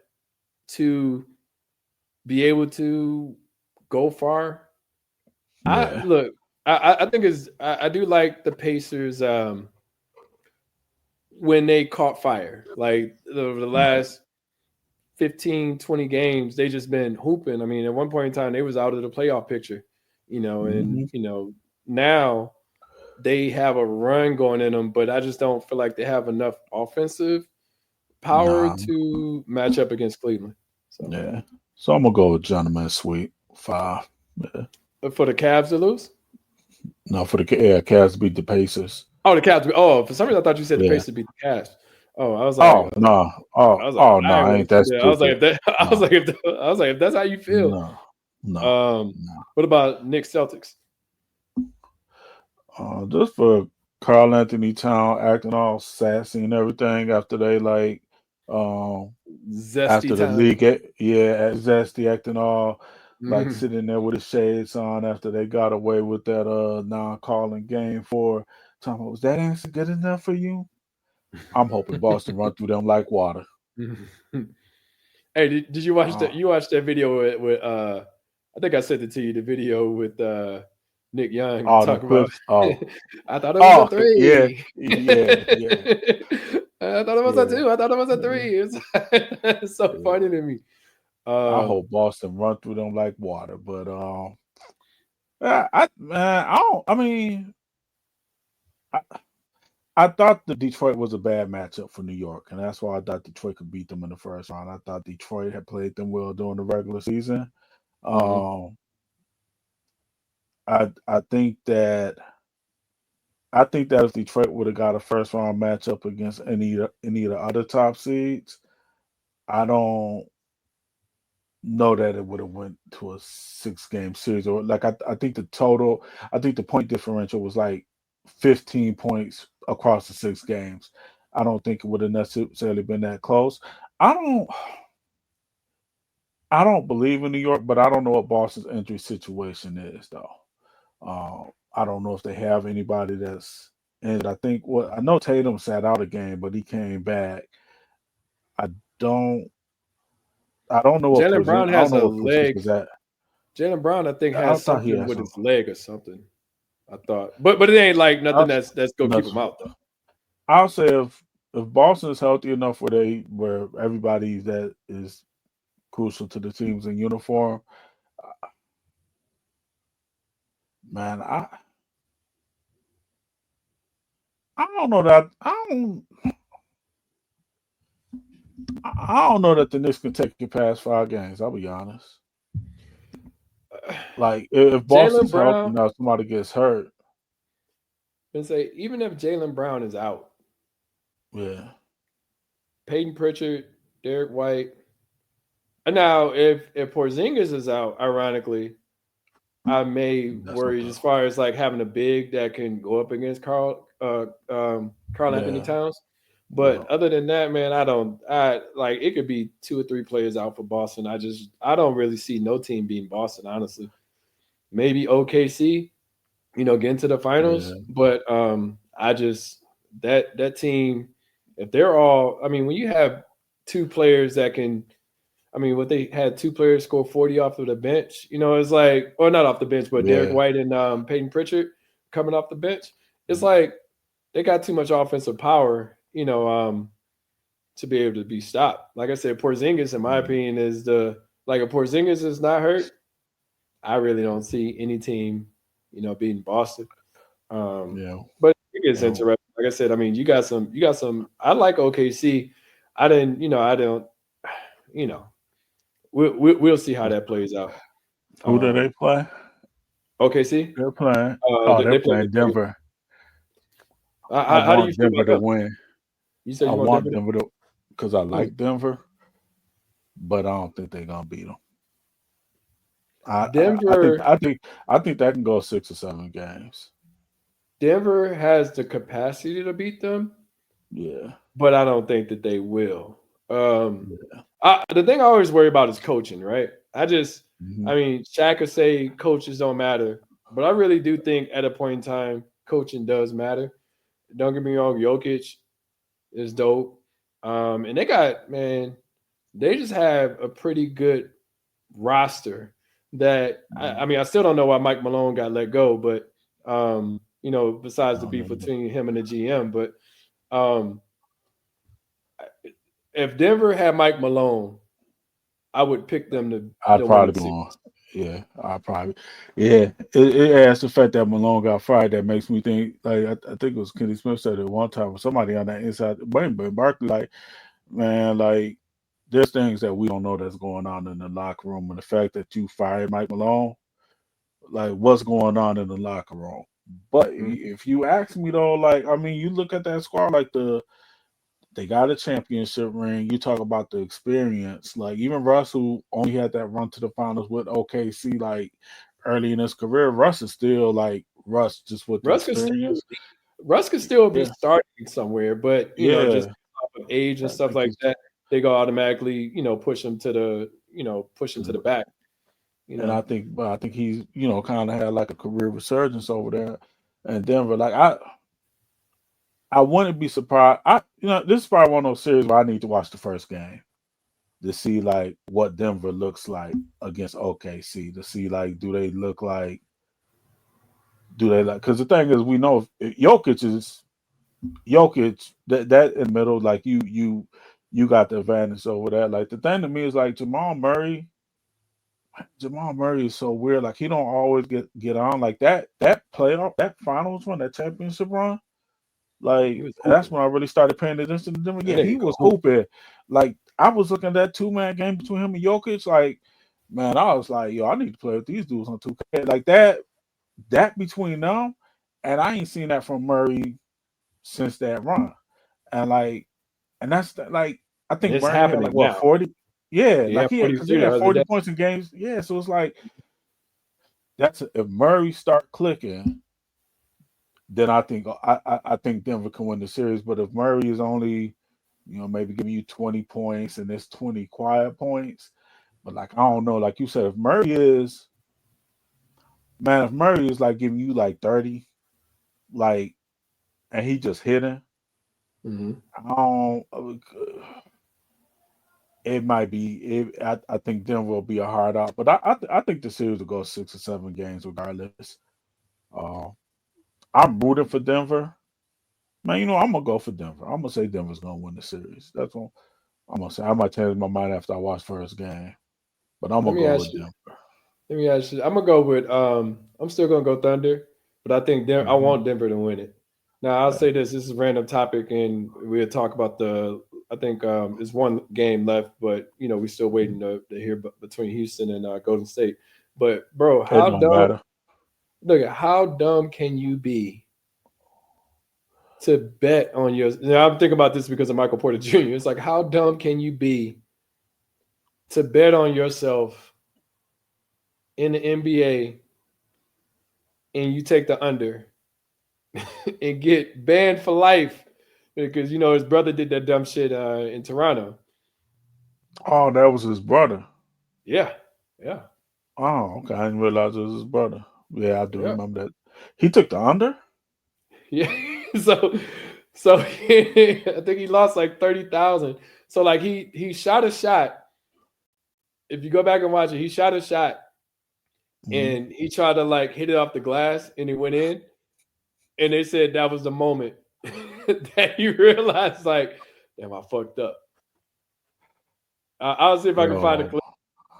to be able to go far. I think I do like the Pacers when they caught fire. Like the last 15, 20 games, they just been hooping. I mean, at one point in time, they was out of the playoff picture, and now they have a run going in them, but I just don't feel like they have enough offensive power to match up against Cleveland. So I'm gonna go with gentleman sweep 5. Yeah. For the Cavs to lose? No, for the Cavs beat the Pacers. Oh, the Cavs. Oh, for some reason I thought you said the Pacers beat the Cavs. Oh, I was like, no, ain't that stupid. I was like, if that's how you feel. No. What about Knicks Celtics? Just for Karl Anthony Towns acting all sassy and everything after they zesty after the time. league, zesty acting all like sitting there with his shades on after they got away with that non-calling game 4. Tom, was that answer good enough for you? I'm hoping Boston run through them like water. Hey, did you watch that? You watched that video with I think I sent it to you. The video with Nick Young talking about. I thought it was a 3. I thought it was a 2. I thought it was a 3. It's so funny to me. I hope Boston run through them like water, but I thought the Detroit was a bad matchup for New York, and that's why I thought Detroit could beat them in the first round. I thought Detroit had played them well during the regular season. I think that if Detroit would have got a first round matchup against any of the other top seeds, I don't know that it would have went to a 6-game series. Or like I think the point differential was like 15 points across the 6 games. I don't think it would have necessarily been that close. I don't believe in New York, but I don't know what Boston's injury situation is though. I don't know if they have anybody that's injured. I know Tatum sat out a game, but he came back. I don't know what Jaylen Brown has a leg. Jaylen Brown, I think, has something with his leg or something. I thought, but it ain't like nothing that's gonna keep him out though. I'll say if Boston is healthy enough where everybody that is crucial to the teams in uniform, man, I don't know that I don't know that the Knicks can take you past 5 games. I'll be honest. Like if Boston's healthy enough, somebody gets hurt. And say even if Jaylen Brown is out, Peyton Pritchard, Derek White. And now if Porzingis is out, ironically, I may worry as far as like having a big that can go up against Karl Anthony Towns. But other than that, man, I like it could be 2 or 3 players out for Boston. I don't really see no team beating Boston, honestly. Maybe OKC, get into the finals. But that team, if they're all, I mean, when you have 2 players that can, I mean, what they had 2 players score 40 off of the bench. It's like, or not off the bench, but Derek Yeah. White and Peyton Pritchard coming off the bench. It's like they got too much offensive power, to be able to be stopped. Like I said, Porzingis, in my opinion, is if Porzingis is not hurt, I really don't see any team, beating Boston. Yeah. But it gets interesting. Like I said, I mean, you got some. I like OKC. I didn't, I don't, we'll see how that plays out. Who do they play? OKC. They're playing. They They're play. playing Denver. I How do you want feel Denver about to them? win. You said I you want want Denver. Denver to, because I like Denver, but I don't think they're gonna beat them. Denver. I think that can go 6 or 7 games. Denver has the capacity to beat them, Yeah. but I don't think that they will. Yeah. The thing I always worry about is coaching, right? I Mhm. mean, Shaq could say coaches don't matter, but I really do think at a point in time, coaching does matter. Don't get me wrong, Jokic is dope. And they just have a pretty good roster that I mean, I still don't know why Mike Malone got let go, but besides the beef between him and the GM, but if Denver had Mike Malone, I would pick them I'd to win probably the be series. on. Yeah, I probably. Yeah, it adds the fact that Malone got fired that makes me think. Like I think it was Kenny Smith said it one time, or somebody on that inside. But Barkley, like, man, like there's things that we don't know that's going on in the locker room, and the fact that you fired Mike Malone, like what's going on in the locker room. But if you ask me though, like I mean, you look at that squad, like they got a championship ring. You talk about the experience. Like even Russ, who only had that run to the finals with OKC, like early in his career, Russ is still like Russ, just with the Russ could still experience. be Yeah, starting somewhere, but just yeah. off of age and I stuff think like he's. that, they go automatically, push him to the back. And I think he's, kind of had like a career resurgence over there in Denver. Like I wouldn't be surprised. This is probably one of those series where I need to watch the first game to see like what Denver looks like against OKC. To see like do they like because the thing is we know if Jokic that in the middle like you got the advantage over that. Like the thing to me is like Jamal Murray is so weird. Like he don't always get on like that playoff that finals run that championship run. He Like was that's hooping. when I really started paying attention to them. That Yeah, he nigga could was hoop. hooping. Like I was looking at that 2-man game between him and Jokic. Like man, I was like, yo, I need to play with these dudes on 2K. Like that between them, and I ain't seen that from Murray since that run. And that's like I And think it's Murray had happening like what now. 40. Yeah, Yeah, like because he 43 the had other 40 day. points in games. Yeah, so it's like that's if Murray start clicking, then I think Denver can win the series. But if Murray is only, maybe giving you 20 points and there's 20 quiet points, but like I don't know, like you said, if Murray is like giving you like 30, like and he just hitting, Mm-hmm. I don't. It might be. I think Denver will be a hard out, but I think the series will go 6 or 7 games regardless. Uh, I'm rooting for Denver. Man, I'm gonna go for Denver. I'm gonna say Denver's gonna win the series. That's what I'm gonna say. I might change my mind after I watch first game, but I'm Let gonna me go ask with you. Denver. Let me ask you. I'm gonna go with. I'm still gonna go Thunder, but I think I Mm-hmm. want Denver to win it. Now I'll Yeah. say this. This is a random topic, and we'll talk about the. I think there's one game left, but we're still waiting to hear between Houston and Golden State. But bro, It how don't dumb? matter. Look at how dumb can you be to bet on your? Now I'm thinking about this because of Michael Porter Jr. It's like how dumb can you be to bet on yourself in the NBA and you take the under and get banned for life because his brother did that dumb shit in Toronto. Oh, that was his brother. Yeah, yeah, Oh, okay. I didn't realize it was his brother. Yeah, I do yeah, remember that. He took the under. yeah. So I think he lost like 30,000. So like he shot a shot if you go back and watch it, he shot a shot Mhm. and he tried to like hit it off the glass and it went in. And they said that was the moment that he realized, like, damn, I fucked up. I'll see if I can find a Yo, clip,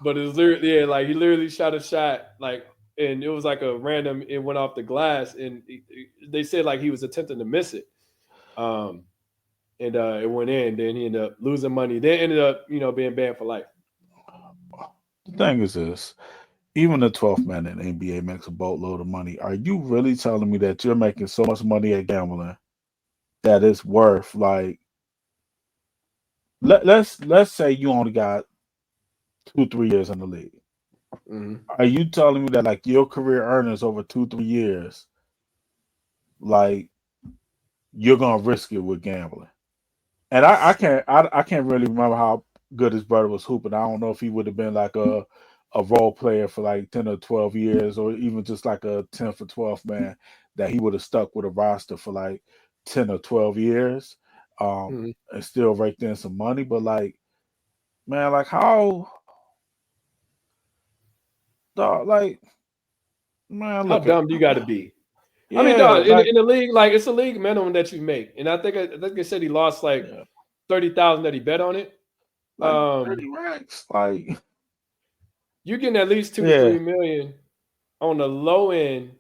but it's literally, yeah, like he literally shot a shot, like, and it was like a random, it went off the glass, and they said like he was attempting to miss it. Um, and it went in. Then he ended up losing money. Then ended up, being banned for life. the thing is this. Even the 12th man in the NBA makes a boatload of money. Are you really telling me that you're making so much money at gambling that it's worth like let's say you only got 2-3 years in the league. Mm-hmm. Are you telling me that like your career earnings over 2-3 years, like you're gonna risk it with gambling? And I can't really remember how good his brother was hooping. I don't know if he would have been like a role player for like 10 or 12 years, or even just like a 10 for 12 man that he would have stuck with a roster for like 10 or 12 years, Mm-hmm. and still rake in some money. But like, man, like how, dog, like, man, How look at, dumb do you got to be? I mean, yeah, dog, like, in the league, like it's a league minimum that you make, and I think they said he lost like yeah, 30,000 that he bet on it. like Um, 30 racks, like, you're getting at least 2 to 3 yeah, million on the low end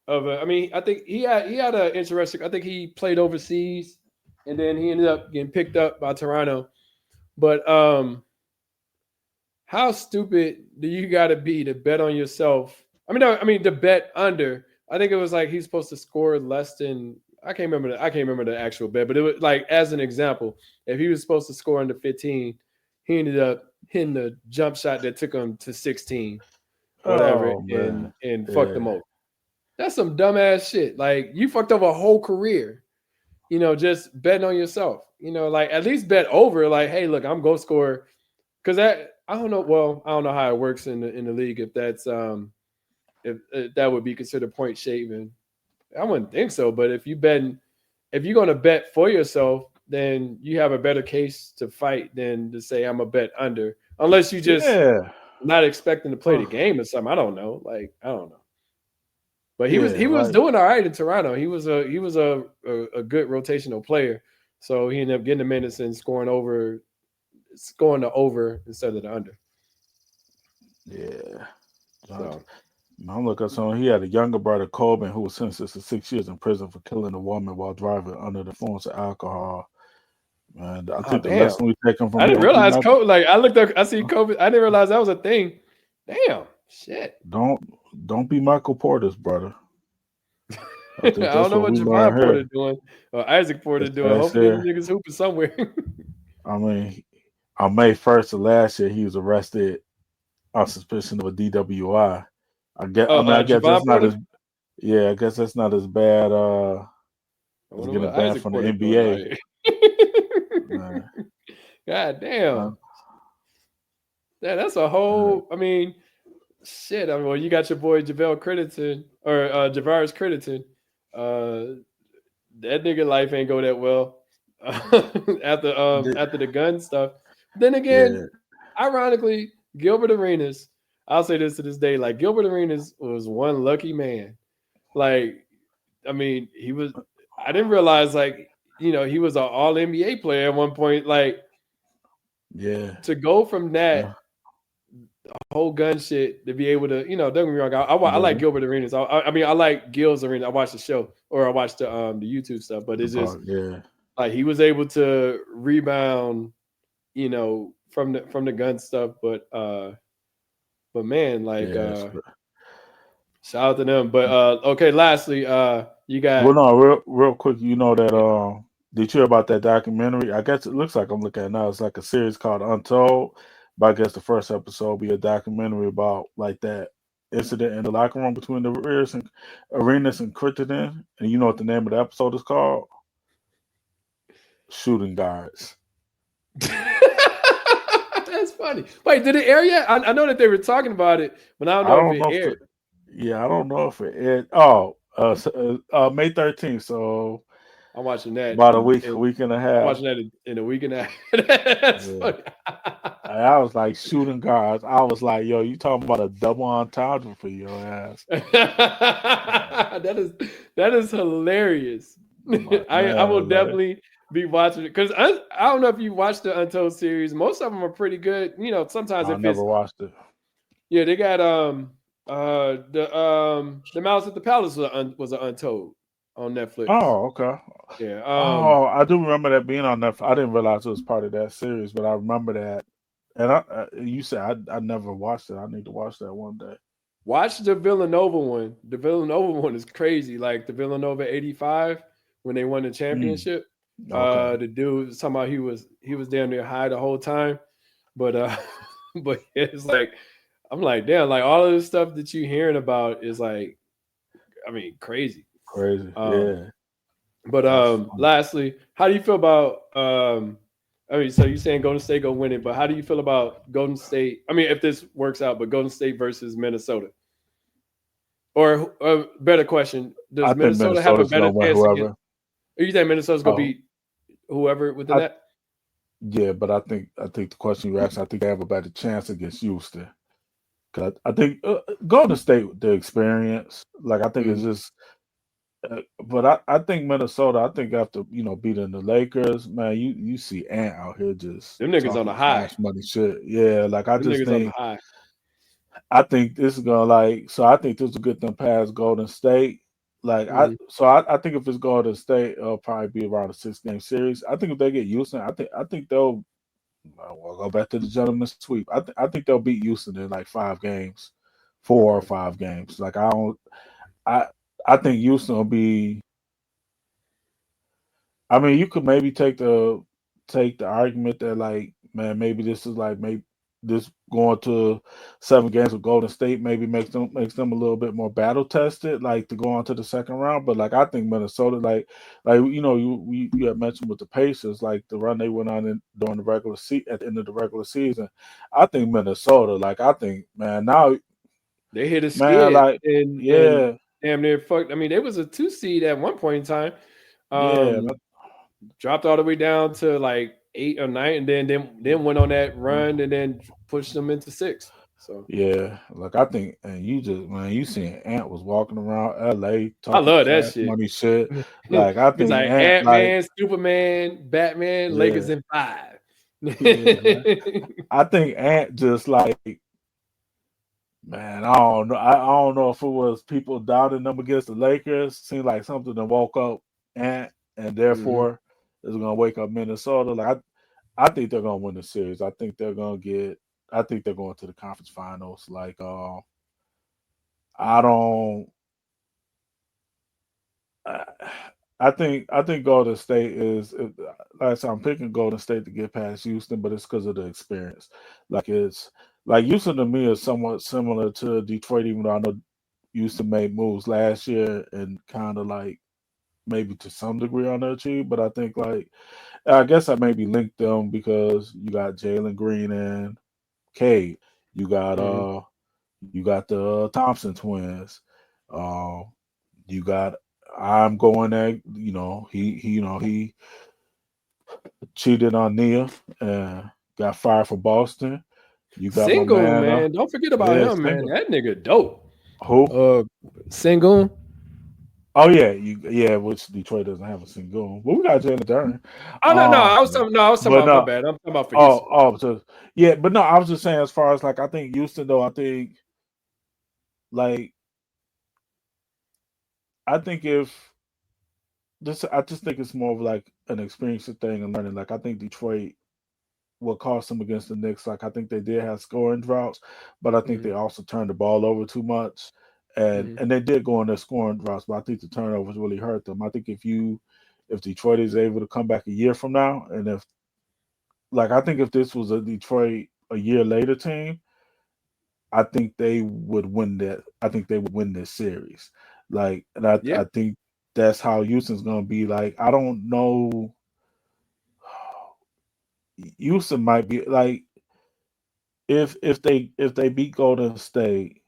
of it. I mean, I think he had an interesting. I think he played overseas, and then he ended up getting picked up by Toronto. But how stupid do you got to be to bet on yourself? I mean, no, I mean to bet under. I think it was like he's supposed to score less than. I can't remember the actual bet, but it was like as an example, if he was supposed to score under 15, he ended up hitting the jump shot that took him to 16, whatever, oh man, and fucked them yeah, over. That's some dumbass shit. Like you fucked up a whole career, just betting on yourself. Like at least bet over. Like, hey, look, I'm go score because that I don't know. Well, I don't know how it works in the league if that's if that would be considered point shaving. I wouldn't think so. But if you're gonna bet for yourself, then you have a better case to fight than to say I'm a bet under, unless you just yeah, not expecting to play the oh, game or something. I don't know. Like I don't know. But he was yeah, he was like, doing all right in Toronto. He was a good rotational player. So he ended up getting the minutes and scoring the over instead of the under. yeah. So I'm looking at someone. He had a younger brother, Coben, who was sentenced to 6 years in prison for killing a woman while driving under the influence of alcohol. And I oh think the damn. lesson we taken from I didn't don't be realize Michael. COVID. Like I looked up, I see COVID. I didn't realize that was a thing. Damn, shit. Don't don't be Michael Porter's brother. I I think don't that's know what what we Javon learned Porter here. doing or Isaac Porter This doing. past Hopefully, them year. niggas hooping somewhere. I mean, on May 1st of last year, he was arrested on suspicion of a DWI. I guess Javon that's not Porter. as yeah. I guess that's not as bad. I As wonder getting what banned Isaac from the Porter doing out NBA. here. Man, God uh, damn. Yeah, that's a uh, whole. I mean, shit. I mean, well, you got your boy JaVale Crittenton or Javaris Crittenton. That nigga life ain't go that well after the gun stuff. Then again, yeah, ironically, Gilbert Arenas. I'll say this to this day: like Gilbert Arenas was one lucky man. Like, I mean, he was. I didn't realize like he was an All NBA player at one point. Like yeah. to go from that Uh, whole gun shit to be able to, don't get me wrong. I like yeah, Gilbert Arenas. I mean, I like Gil's Arenas. I watched the show or I watched the YouTube stuff, but the it's just part, yeah, like he was able to rebound, from the gun stuff. But man, like yes. shout out to them. But okay, lastly, you Well, got no, real quick, you know that did you hear about that documentary? I guess it looks like I'm looking at it now. It's like a series called Untold, but I guess the first episode will be a documentary about like that incident in the locker room between the Arenas and Crittenden. And you know what the name of the episode is called? Shooting Guards. that's funny. Wait, did it air yet? I know that they were talking about it, but I don't I know if don't it know if aired. yeah, I don't know if it. Oh, May 13th. So I'm watching that about a in week and a I'm half. watching that in a week and a half. That's Yeah. funny. I was like shooting guards. I was like, yo, you talking about a double entendre for your ass. That is hilarious. Like, I will man, like, definitely be watching it because I don't know if you watched the Untold series. Most of them are pretty good. You know, sometimes I if never it's watched it. yeah, they got the Mouse at the Palace was an Untold on Netflix. Oh, okay. Yeah. Oh, I do remember that being on Netflix. I didn't realize it was part of that series, but I remember that. And you said I never watched it. I need to watch that one day. Watch the Villanova one. The Villanova one is crazy. Like the Villanova '85 when they won the Mm, championship. okay. The dude was talking about he was damn near high the whole time. But but it's like I'm like, damn, like all of this stuff that you hearing about is like, I mean, crazy. Crazy. Um, Yeah. but That's funny. lastly, how do you feel about I mean, so you're saying Golden State go win it, but how do you feel about Golden State? I mean, if this works out, but Golden State versus Minnesota. Or better question: does I think Minnesota have a Minnesota's better gonna win chance against? whoever. Or you think Minnesota's gonna Oh, beat whoever within I that? yeah, but I think the question you asked, I think they have a better chance against Houston. Cause I think Golden State, the experience, like I think it's Mm-hmm. just. But I think Minnesota. I think after beating the Lakers, man, you see Ant out here just Them niggas on talking a high. cash money shit. Yeah, like Them niggas on a high. I think this is gonna so I think this will get them past Golden State. Like Mm-hmm. I think if it's Golden State, it'll probably be around a 6 game series. I think if they get Houston, I think they'll we'll go back to the gentleman's sweep. I think they'll beat Houston in like 5 games, 4 or 5 games. Like I I think Houston will be. I mean, you could maybe take the argument that like, man, maybe this is like maybe this going to 7 games with Golden State maybe makes them a little bit more battle tested, like to go on to the second round. But like I think Minnesota, like you had mentioned with the Pacers, like the run they went on during the at the end of the regular season. I think Minnesota, like I think man now They hit a man skid like and yeah damn near fucked. I mean, they was a 2 seed at one point in time. yeah Um, dropped all the way down to like 8 or 9, and then went on that run and then pushed them into six. So Yeah, like I think, and you just man, you seen Ant was walking around L.A. I talking love that cash shit. money shit. Like I He's think like Ant, Ant like Man, Superman, Batman, Lakers yeah, in five. yeah, man. I think Ant just like man, I don't know. I don't know if it was people doubting them against the Lakers. Seemed like something that woke up Ant, and Mhm. therefore is gonna wake up Minnesota. Like I think they're gonna win the series. I think they're gonna get. I think they're going to the conference finals. Like I don't. I I think Golden State is like I said, I'm picking Golden State to get past Houston, but it's because of the experience. Like it's like Houston to me is somewhat similar to Detroit, even though I know Houston made moves last year and kind of like maybe to some degree underachieved. But I think like I guess I maybe linked them because you got Jalen Green and Cade. You got Mhm. you got the Thompson twins. Uh, you got I'm going there. He cheated on Nia and got fired for Boston. You got my Sengun, man. man. Don't forget about Yeah, him, man. single. That nigga dope. Who? Uh Sengun. Oh yeah, which Detroit doesn't have a single. But we got Jalen Duran. Oh no, I was talking But about my no. bad. I'm talking about for Houston. So yeah, but no, I was just saying as far as like I think Houston though, like I think if I just think it's more of like an experience thing and learning. Like I think Detroit what cost them against the Knicks. Like I think they did have scoring droughts, but I think Mhm. they also turned the ball over too much, and Mhm. and they did go on their scoring droughts. But I think the turnovers really hurt them. I think if Detroit is able to come back a year from now, and if like I think if this was a Detroit a year later team, I think they would win that. I think they would win this series. Like, and Yeah. I think that's how Houston's gonna be. Like, I don't know. Houston might be like if they beat Golden State,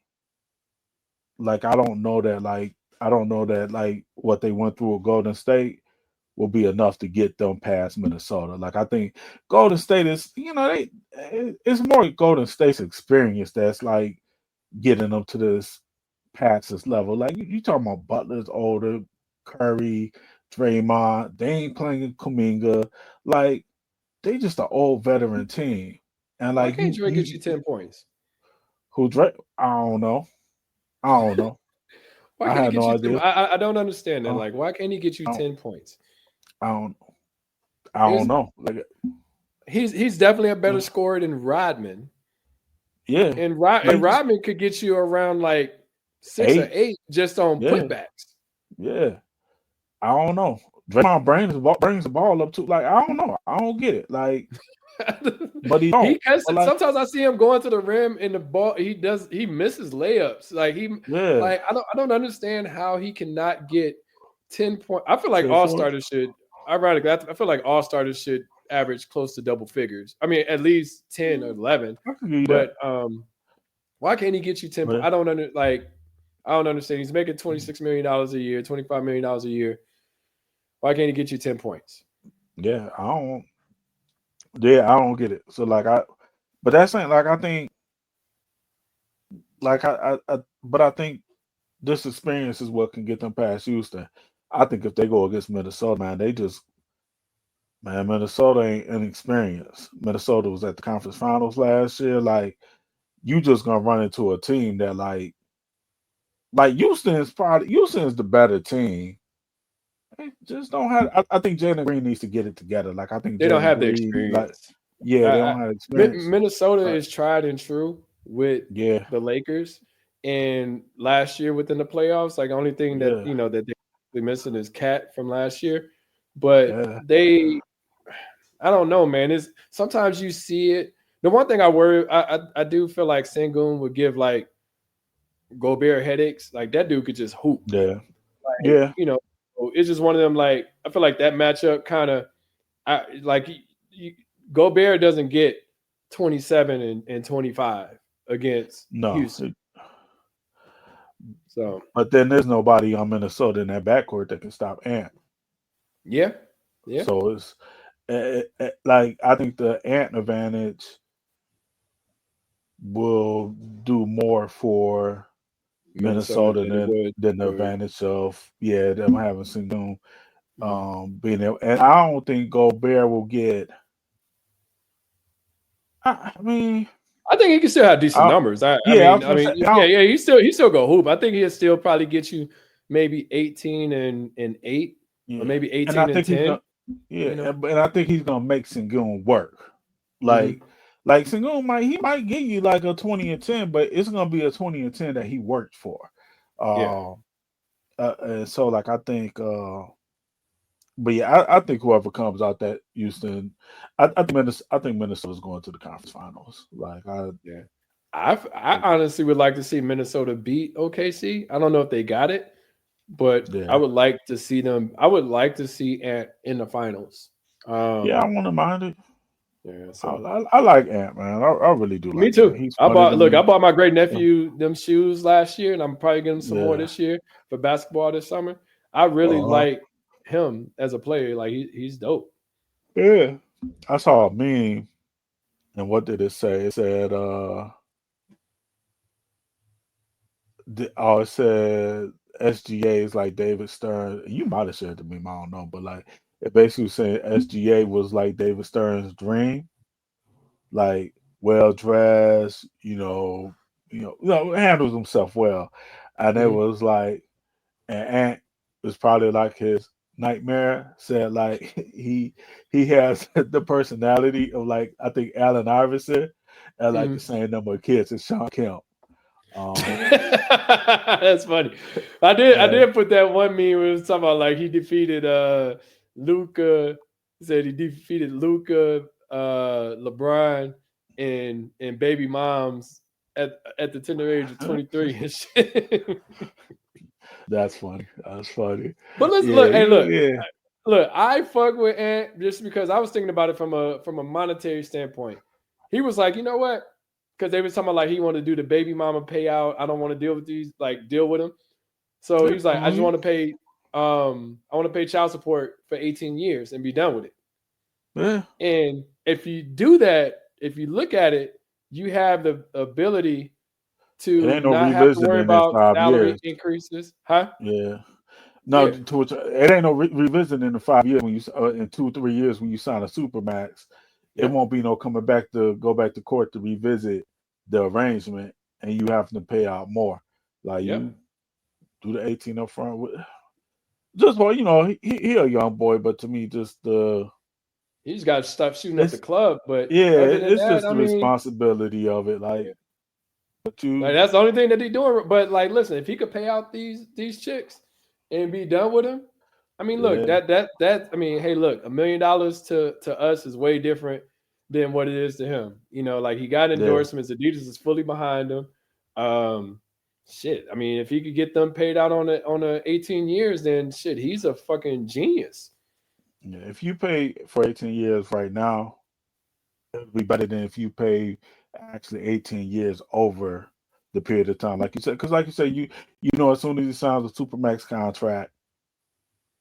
like I don't know that like what they went through with Golden State will be enough to get them past Minnesota. Like I think Golden State is, it's more Golden State's experience that's like getting them to this past this level. Like you talking about Butler's older, Curry, Draymond, they ain't playing Kuminga. Like they just an old veteran team. And Why like can't Dre get you you 10 points? who Drake? I don't know. I don't know. Why I can't he had get no you 10? idea. I don't understand that. Uh, Like, why can't he get you I don't, 10 points? I don't I don't There's know. Like he's definitely a better uh, scorer than Rodman. yeah. And Like just Rodman could get you around like 6 or 8. 8 just on Yeah. putbacks. Yeah. I don't know. Draymond brings the ball up too. Like I don't know. I don't get it. Like, but he He don't. cuts But it. like, Sometimes I see him going to the rim and the ball he misses layups. yeah, I don't understand how he cannot get 10 points. I feel like 10 all points. starters should ironically I feel like all starters should average close to double figures. I mean at least 10 or 11. I can give you that. But why can't he get you 10 points? But I don't understand. He's making $26 million a year, $25 million a year. Why can't he get you 10 points? yeah, I don't. Yeah, I don't get it. So like but that's ain't like I think like but I think this experience is what can get them past Houston. I think if they go against Minnesota, man, Minnesota ain't an experience. Minnesota was at the conference finals last year. Like you just gonna run into a team that like Houston's the better team. They just don't have. I think Jalen Green needs to get it together. Like I think They don't Jalen have the Green, like experience. yeah, they don't have experience. Minnesota But is tried and true with yeah, the Lakers. And last year within the playoffs, like the only thing that yeah, that they're missing is Cat from last year. But yeah, I don't know, man. Is sometimes you see it. The one thing I worry, I do feel like Sengun would give like Gobert headaches. Like that dude could just hoop. yeah, Like yeah. it's just one of them. Like I feel like that matchup kind of, like Gobert doesn't get 27 and 25 against No, Houston. So but then there's nobody on Minnesota in that backcourt that can stop Ant. yeah, yeah. So it's like I think the Ant advantage will do more for Minnesota Minnesota than it would than the for advantage of them having Sengun mhm. being there. And I don't think Gobert will get. I mean, I think he can still have decent I, numbers. yeah, I was gonna say, Yeah. He still go hoop. I think he'll still probably get you maybe 18 and 8 or yeah, maybe and I 18 and think he's 10. gonna, yeah, You know. and I think he's gonna make Sengun work. Mm-hmm. Like Sengun might give you like a 20 and 10, but it's gonna be a 20 and 10 that he worked for. Yeah. And so like I think but yeah, I think whoever comes out that Houston, I think Minnesota's going to the conference finals. Like Yeah. I honestly would like to see Minnesota beat OKC. I don't know if they got it, but I yeah, would like to see them. I would like to see Ant in the finals. yeah, I wouldn't mind it. Yeah. I, So I, I like Ant, man. I really do me like Ant. too. He's funny to I me. bought my great Yeah, nephew them shoes last year, and I'm probably getting some more yeah. this year for basketball this summer. I really Uh-huh. like him as a player. Like he's dope. Yeah. I saw a meme, and what did it say? It said, it said SGA is like David Stern. You might have shared the meme, I don't know, but like it basically said SGA was like David Stern's dream, like well dressed, handles himself well, and it Mhm. was like, and Ant was probably like his nightmare. Said like he has the personality of like I think Allen Iverson, and like the Mhm. same number of kids as Sean Kemp. Um, That's funny. I and did put that one meme where it was talking about like he defeated Luca. Said he defeated Luca, LeBron, and baby moms at the tender age of 23 and shit. that's funny. That's funny. But let's Yeah, look. Hey, yeah, look. I fuck with Ant just because I was thinking about it from a monetary standpoint. He was like, you know what? Because they was talking about like he wanted to do the baby mama payout. I don't want to deal with deal with him. So yeah. he's like, I just want to pay I want to pay child support for 18 years and be done with it. Yeah. And if you do that, if you look at it, you have the ability It to ain't no not have to worry revisiting in about 5 years. salary increases, huh? Yeah. No, Yeah, it ain't no revisiting in the 5 years when you in 2-3 years when you sign a supermax. It yep, won't be no coming back to go back to court to revisit the arrangement, and you have to pay out more. Like yep. you do the 18 up front with just well, he a young boy, but to me, just You just got to stop shooting up the it's club. But yeah, other than it's that, just I the mean, responsibility of it. yeah. But Like you, that's the only thing that he doing. But like, listen, if he could pay out these chicks and be done with them, I mean, look, yeah, that I mean, hey, look, $1 million to us is way different than what it is to him. Like he got yeah. endorsements. Adidas is fully behind him. Um, shit. I mean, if he could get them paid out on a 18 years, then shit, he's a fucking genius. Yeah, if you pay for 18 years right now, it would be better than if you pay actually 18 years over the period of time, like you said. Because, like you said, as soon as he signs a supermax contract,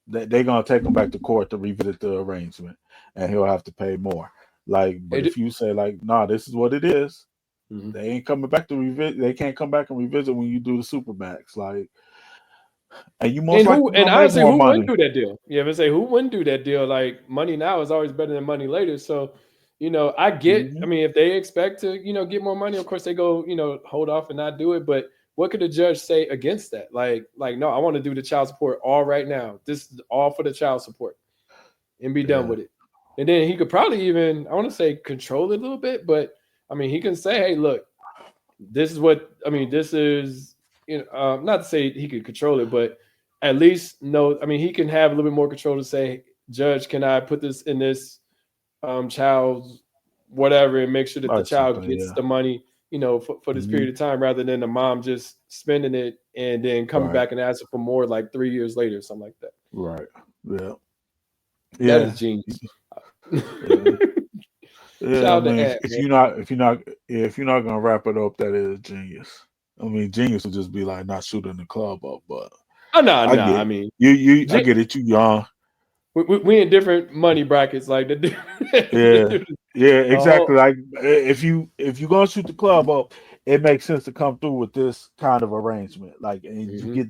they're gonna take him back to court to revisit the arrangement, and he'll have to pay more. But It, if you say nah, this is what it is, mhm. they ain't coming back to revisit. They can't come back and revisit when you do the supermax, and you most likely And gonna make honestly, more who wouldn't money. do that deal? You ever say who wouldn't do that deal? Like money now is always better than money later. So, I get. I Hmm. mean, if they expect to, get more money, of course they go, hold off and not do it. But what could the judge say against that? Like, no, I want to do the child support all right now. This is all for the child support and be done Yeah, with it. And then he could probably even, I want to say, control it a little bit. But I mean, he can say, hey, look, this is what I mean. This is not to say he could control it, but at least know. I mean, he can have a little bit more control to say, Judge, can I put this in this child's whatever and make sure that the like child something. gets Yeah. the money, for this Hmm. period of time, rather than the mom just spending it and then coming Right. back and asking for more like 3 years later, something like that. Right. Yeah. That is Yeah. genius. Yeah. Yeah. I Shout out to mean, Ant, man. if you're not gonna wrap it up, that is genius. I mean, genius would just be like not shooting the club up, but Oh no, I no. get I it. mean, I get it. You young. we in different money brackets. Like Yeah. Yeah. the whole. Exactly. Like if you gonna shoot the club up, it makes sense to come through with this kind of arrangement. And you Mhm. get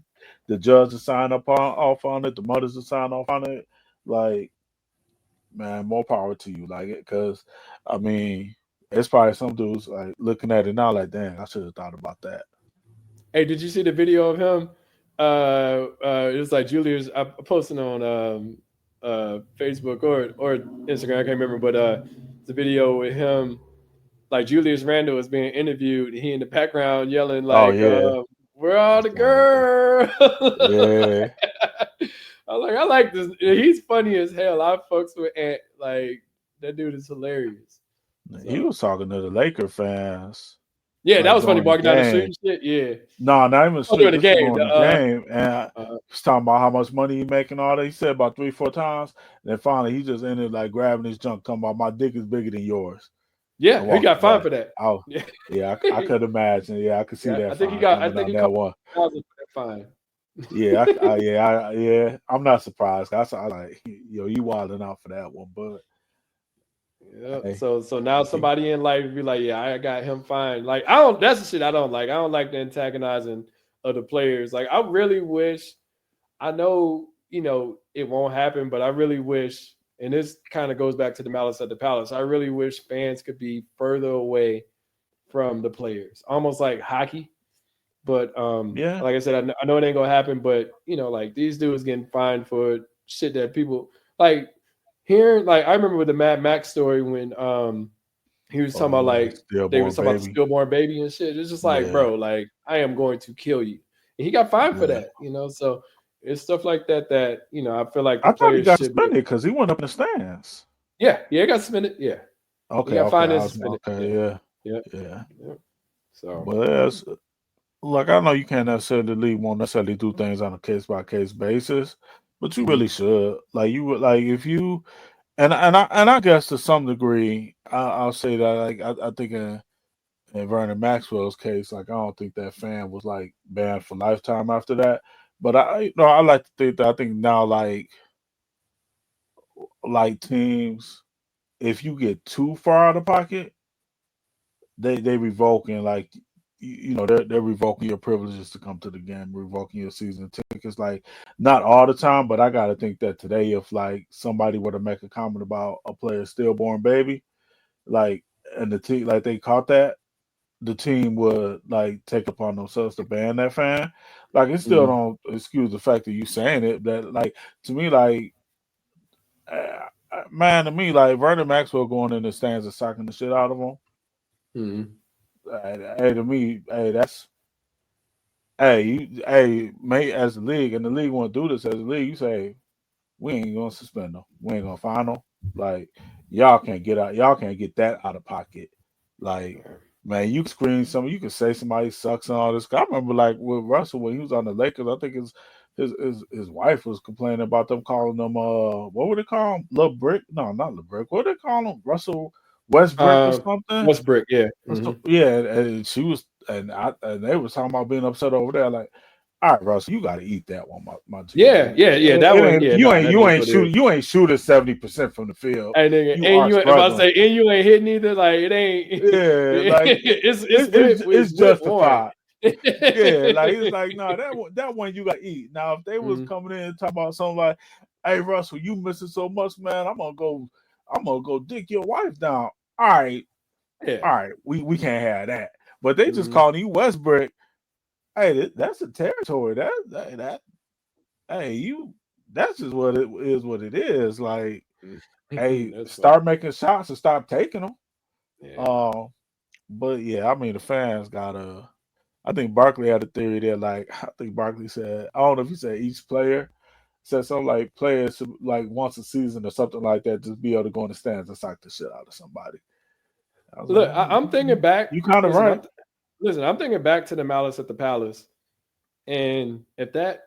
the judge to sign off on it, the mothers to sign off on it. Like, man, more power to you. Because I mean, it's probably some dudes like looking at it now, like, dang, I should have thought about that. Hey, did you see the video of him? It was like Julius. I posted on Facebook or Instagram. I can't remember, but the video with him, like Julius Randle was being interviewed. He in the background yelling Oh like, yeah, "Where are all I the saw that. girls?" Yeah, I like this. He's funny as hell. I fucks with Ant. Like that dude is hilarious. he So was talking to the Laker fans yeah, that like was funny. during the Walking down the street game. and shit. Yeah. No, not even Oh, street. during the This was game. during the game, and Uh, he's talking about how much money he making. All that he said about 3-4 times. And then finally, he just ended like grabbing his junk, talking about my dick is bigger than yours, and yeah, he walked got fined away. for that. Oh, Yeah. yeah, I could imagine. Yeah, I could see Yeah, that I think he fine got. I coming think on he that caught one. 1,000 for that fine. Yeah, yeah. I'm not surprised. I like, you wilding out for that one, but Yeah. hey, So now somebody in life be like, yeah, I got him fine. Like I don't. That's the shit I don't like. I don't like the antagonizing of the players. Like I really wish. I know it won't happen, but I really wish. And this kind of goes back to the malice at the palace. I really wish fans could be further away from the players, almost like hockey. But yeah. like I said, I know it ain't gonna happen. But like these dudes getting fined for shit that people like hearing. Like I remember with the Mad Max story when he was talking Oh about yeah, like they was stillborn talking about the baby. stillborn baby and shit. It's just like, Yeah, bro, like I am going to kill you. And he got fined for yeah. that. So it's stuff like that that I feel like the I thought he players got should be. suspended because he went up in the stands. Yeah, he got suspended. Yeah, he Okay, got okay. fined I and was suspended. okay. Yeah, Yeah, yeah, yeah. yeah. So But like I know you can't necessarily leave, won't necessarily do things on a case by case basis, but you mhm. really should. Like you would like if you and I guess to some degree, I'll say that I think in Vernon Maxwell's case, like I don't think that fan was like banned for lifetime after that. But I like to think that I think now like teams, if you get too far out of pocket, they revoking like they're revoking your privileges to come to the game, revoking your season tickets. Like not all the time, but I gotta think that today, if like somebody were to make a comment about a player's stillborn baby, like and the team like they caught that, the team would like take upon themselves to ban that fan. Like it still Mm. don't excuse the fact that you saying it. That like to me like. Man, to me, like Vernon Maxwell going in the stands and socking the shit out of him. Mm. Hey, to me, hey, that's hey, mate, as the league, and the league won't do this as a league. You say we ain't gonna suspend them, we ain't gonna fine them. Like y'all can't get that out of pocket. Like man, you can screen some, you can say somebody sucks and all this. I remember like with Russell when he was on the Lakers, I think his wife was complaining about them calling them what would they call him? Lil Brick? No, not Lil Brick. What would they call him? Russell Westbrick or something? Westbrook, yeah. Mm-hmm. Yeah, and she was and they was talking about being upset over there. Like, all right, Russell, you got to eat that one, my G. Yeah, yeah, yeah. That It one, ain't yeah, nah, that is what it is. you ain't shooting 70% from the field. And nigga, You and are you, if I struggling. say, and you ain't hitting either, like it ain't. Yeah, like It's it's whip warrant. justified. Yeah, like it's like no, that one you got to eat. Now if they was Mhm. coming in and talking about something like, hey Russell, you missing so much, man. I'm gonna go dick your wife down. Yeah. All right, we can't have that. But they just Mhm. calling you Westbrook. Hey, that's a territory. That hey, you that's just what it is. What it is. Like, hey, That's funny. start making shots and stop taking them. Yeah. Um, but yeah, I mean the fans gotta. I think Barkley had a theory there. Like I think Barkley said, I don't know if he said each player said something like players should, like once a season or something like that, just be able to go in the stands and sock the shit out of somebody. I was like, Look, I'm thinking back. you kind of Listen, right. I'm thinking back to the Malice at the Palace, and if that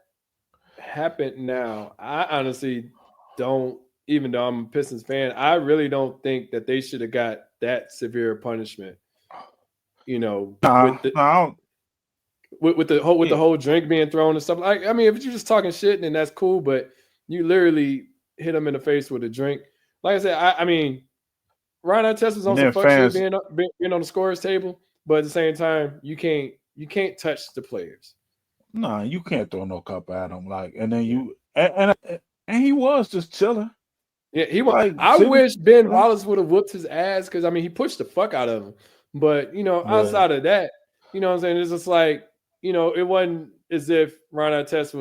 happened now, I honestly don't. Even though I'm a Pistons fan, I really don't think that they should have got that severe punishment. You know, Nah, I don't. with the Yeah, whole drink being thrown and stuff. Like, I mean, if you're just talking shit, then that's cool. But you literally hit him in the face with a drink. Like I said, I mean, Ron Artest was and on some then fuck shit fans. being on the scorers table, but at the same time, you can't touch the players. Nah, you can't throw no cup at him. Like, and then Yeah, you and he was just chilling. yeah. He was. Like, I sitting. wish Ben Wallace would have whooped his ass because I mean he pushed the fuck out of him. But Yeah, outside of that, what I'm saying, it's just like it wasn't as if Ron Artest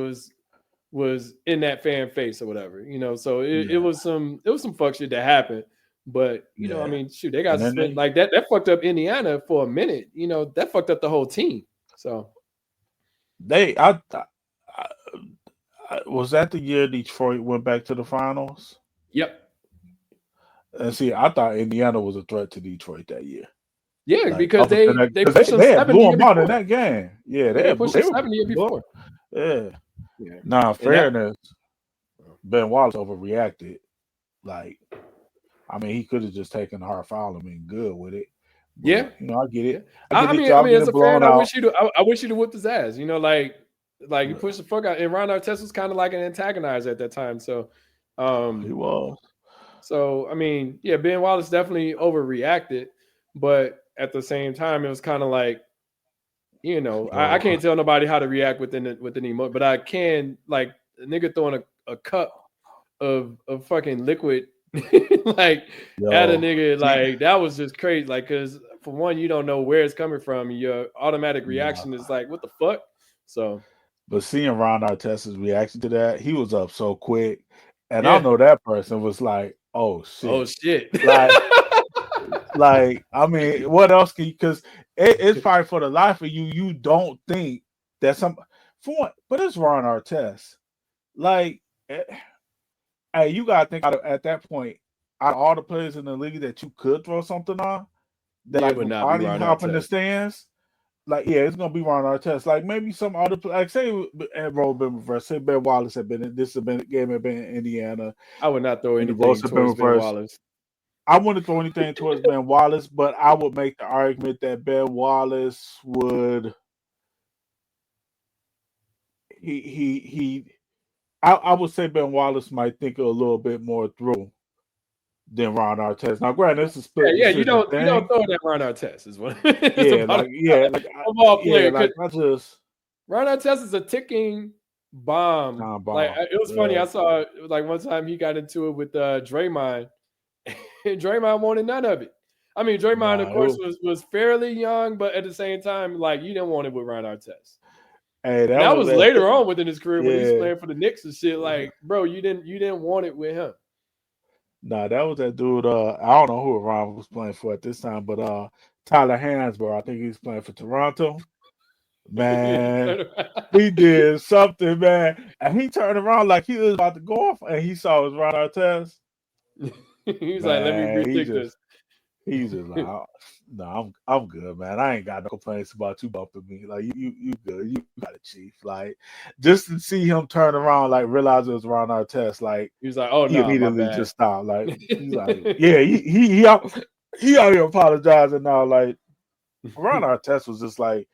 was in that fan face or whatever. So yeah, it was some fuck shit that happened. But I yeah. mean, shoot, they got And then suspended like that. That fucked up Indiana for a minute. That fucked up the whole team. So they, was that the year Detroit went back to the finals. yep, And see, I thought Indiana was a threat to Detroit that year. yeah, Like because up until they that, they because pushed them they had 7 the blew year them out in before. that game. Yeah, Yeah, they pushed them they were 7 the year booked. before. Yeah. Yeah, Now, and that fairness, Ben Wallace overreacted. Like, I mean, he could have just taken a hard foul and been good with it. But yeah, I get yeah. it. I get it. I Y'all mean, as getting a blown fan, I out. wish I wish you'd have whipped his ass. Like you Yeah, pushed the fuck out, and Ron Artest was kind of like an antagonizer at that time. So, he um, was. I mean, yeah, Ben Wallace definitely overreacted, but at the same time, it was kind of like, I Oh, can't tell nobody how to react within emotion, but I can like a nigga throwing a cup of fucking liquid like at a yo. nigga, See, like that was just crazy. Like, cause for one, you don't know where it's coming from. Your automatic nah. reaction is like, what the fuck? So But seeing Ron Artest's reaction to that, he was up so quick. And I yeah. know that person was like, oh Oh shit. shit. Like, I mean, what else can you? Because it's probably for the life of you. You don't think that for one, but it's Ron Artest. Like, hey, you gotta think at that point, out of all the players in the league that you could throw something on, that It like would would not be probably Ron hop in the Artest. stands. Like, yeah, it's gonna be Ron Artest. Like maybe some other, like say, role been reversed. Say Ben Wallace had been in this, have been game had been in Indiana, I would not throw and the roles anything have been towards Ben reversed. Wallace. I wouldn't throw anything towards Ben Wallace, but I would make the argument that Ben Wallace I would say Ben Wallace might think a little bit more through than Ron Artest. Now, granted, this is split Yeah, you decision don't thing. throw that Ron Artest is what it's Yeah, about. like Football player. like I just Ron Artest is a ticking bomb. time Like bomb. it was funny. I saw like one time he got into it with Draymond, and Draymond wanted none of it. I mean, Draymond, of course, was fairly young, but at the same time, like you didn't want it with Ron Artest. Hey, that was later on within his career when he was playing for the Knicks and shit. Like, bro, you didn't want it with him. Nah, that was that dude. I don't know who Ron was playing for at this time, but Tyler Hansborough. I think he was playing for Toronto. Man, he did something, man. And he turned around like he was about to go off, and he saw it was Ron Artest. He was like, "Let me rethink this." He's just like, oh, no, I'm good, man. I ain't got no complaints about you bumping me. Like you good. You got it, Chief. Like just to see him turn around, like realize it was Ron Artest. Like he was like, "Oh he no, immediately my bad." just stopped. Like he's like, yeah, he out here apologizing now. Like Ron Artest was just like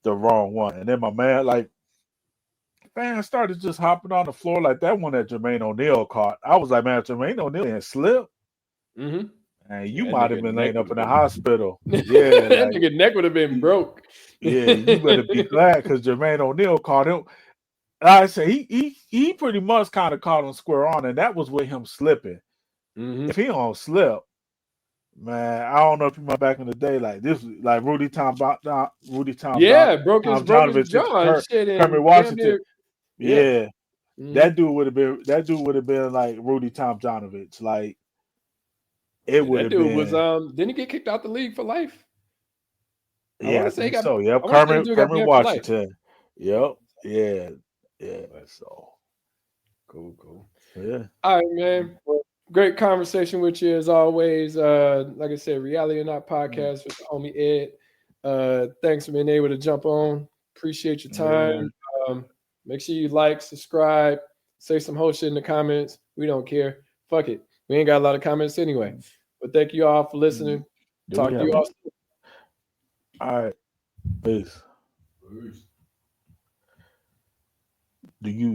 the wrong one, and then my man started just hopping on the floor like that one that Jermaine O'Neal caught. I was like, man, Jermaine O'Neal didn't slip. Mm-hmm. And you might have been laying up in the hospital. Yeah, that nigga neck would have been broke. Yeah, you better be glad because Jermaine O'Neal caught him. Like I say he pretty much kind of caught him square on, and that was with him slipping. Mm-hmm. If he don't slip, man, I don't know if you remember back in the day, like this, like Rudy Tom. Yeah, broke his jaw and shit. Kermit Washington. Yeah. Mm-hmm. That dude would have been like Rudy Tomjanovich. Like it would have been. Was didn't he get kicked out the league for life? I think so. Yep. Kermit Washington. Yep. Yeah. So cool. Yeah. All right, man. Well, great conversation with you as always. Like I said, Reality or Not podcast with the homie Ed. Thanks for being able to jump on. Appreciate your time. Make sure you like, subscribe, say some whole shit in the comments. We don't care. Fuck it. We ain't got a lot of comments anyway. But thank you all for listening. Talk to you all soon. All right. Peace. Do you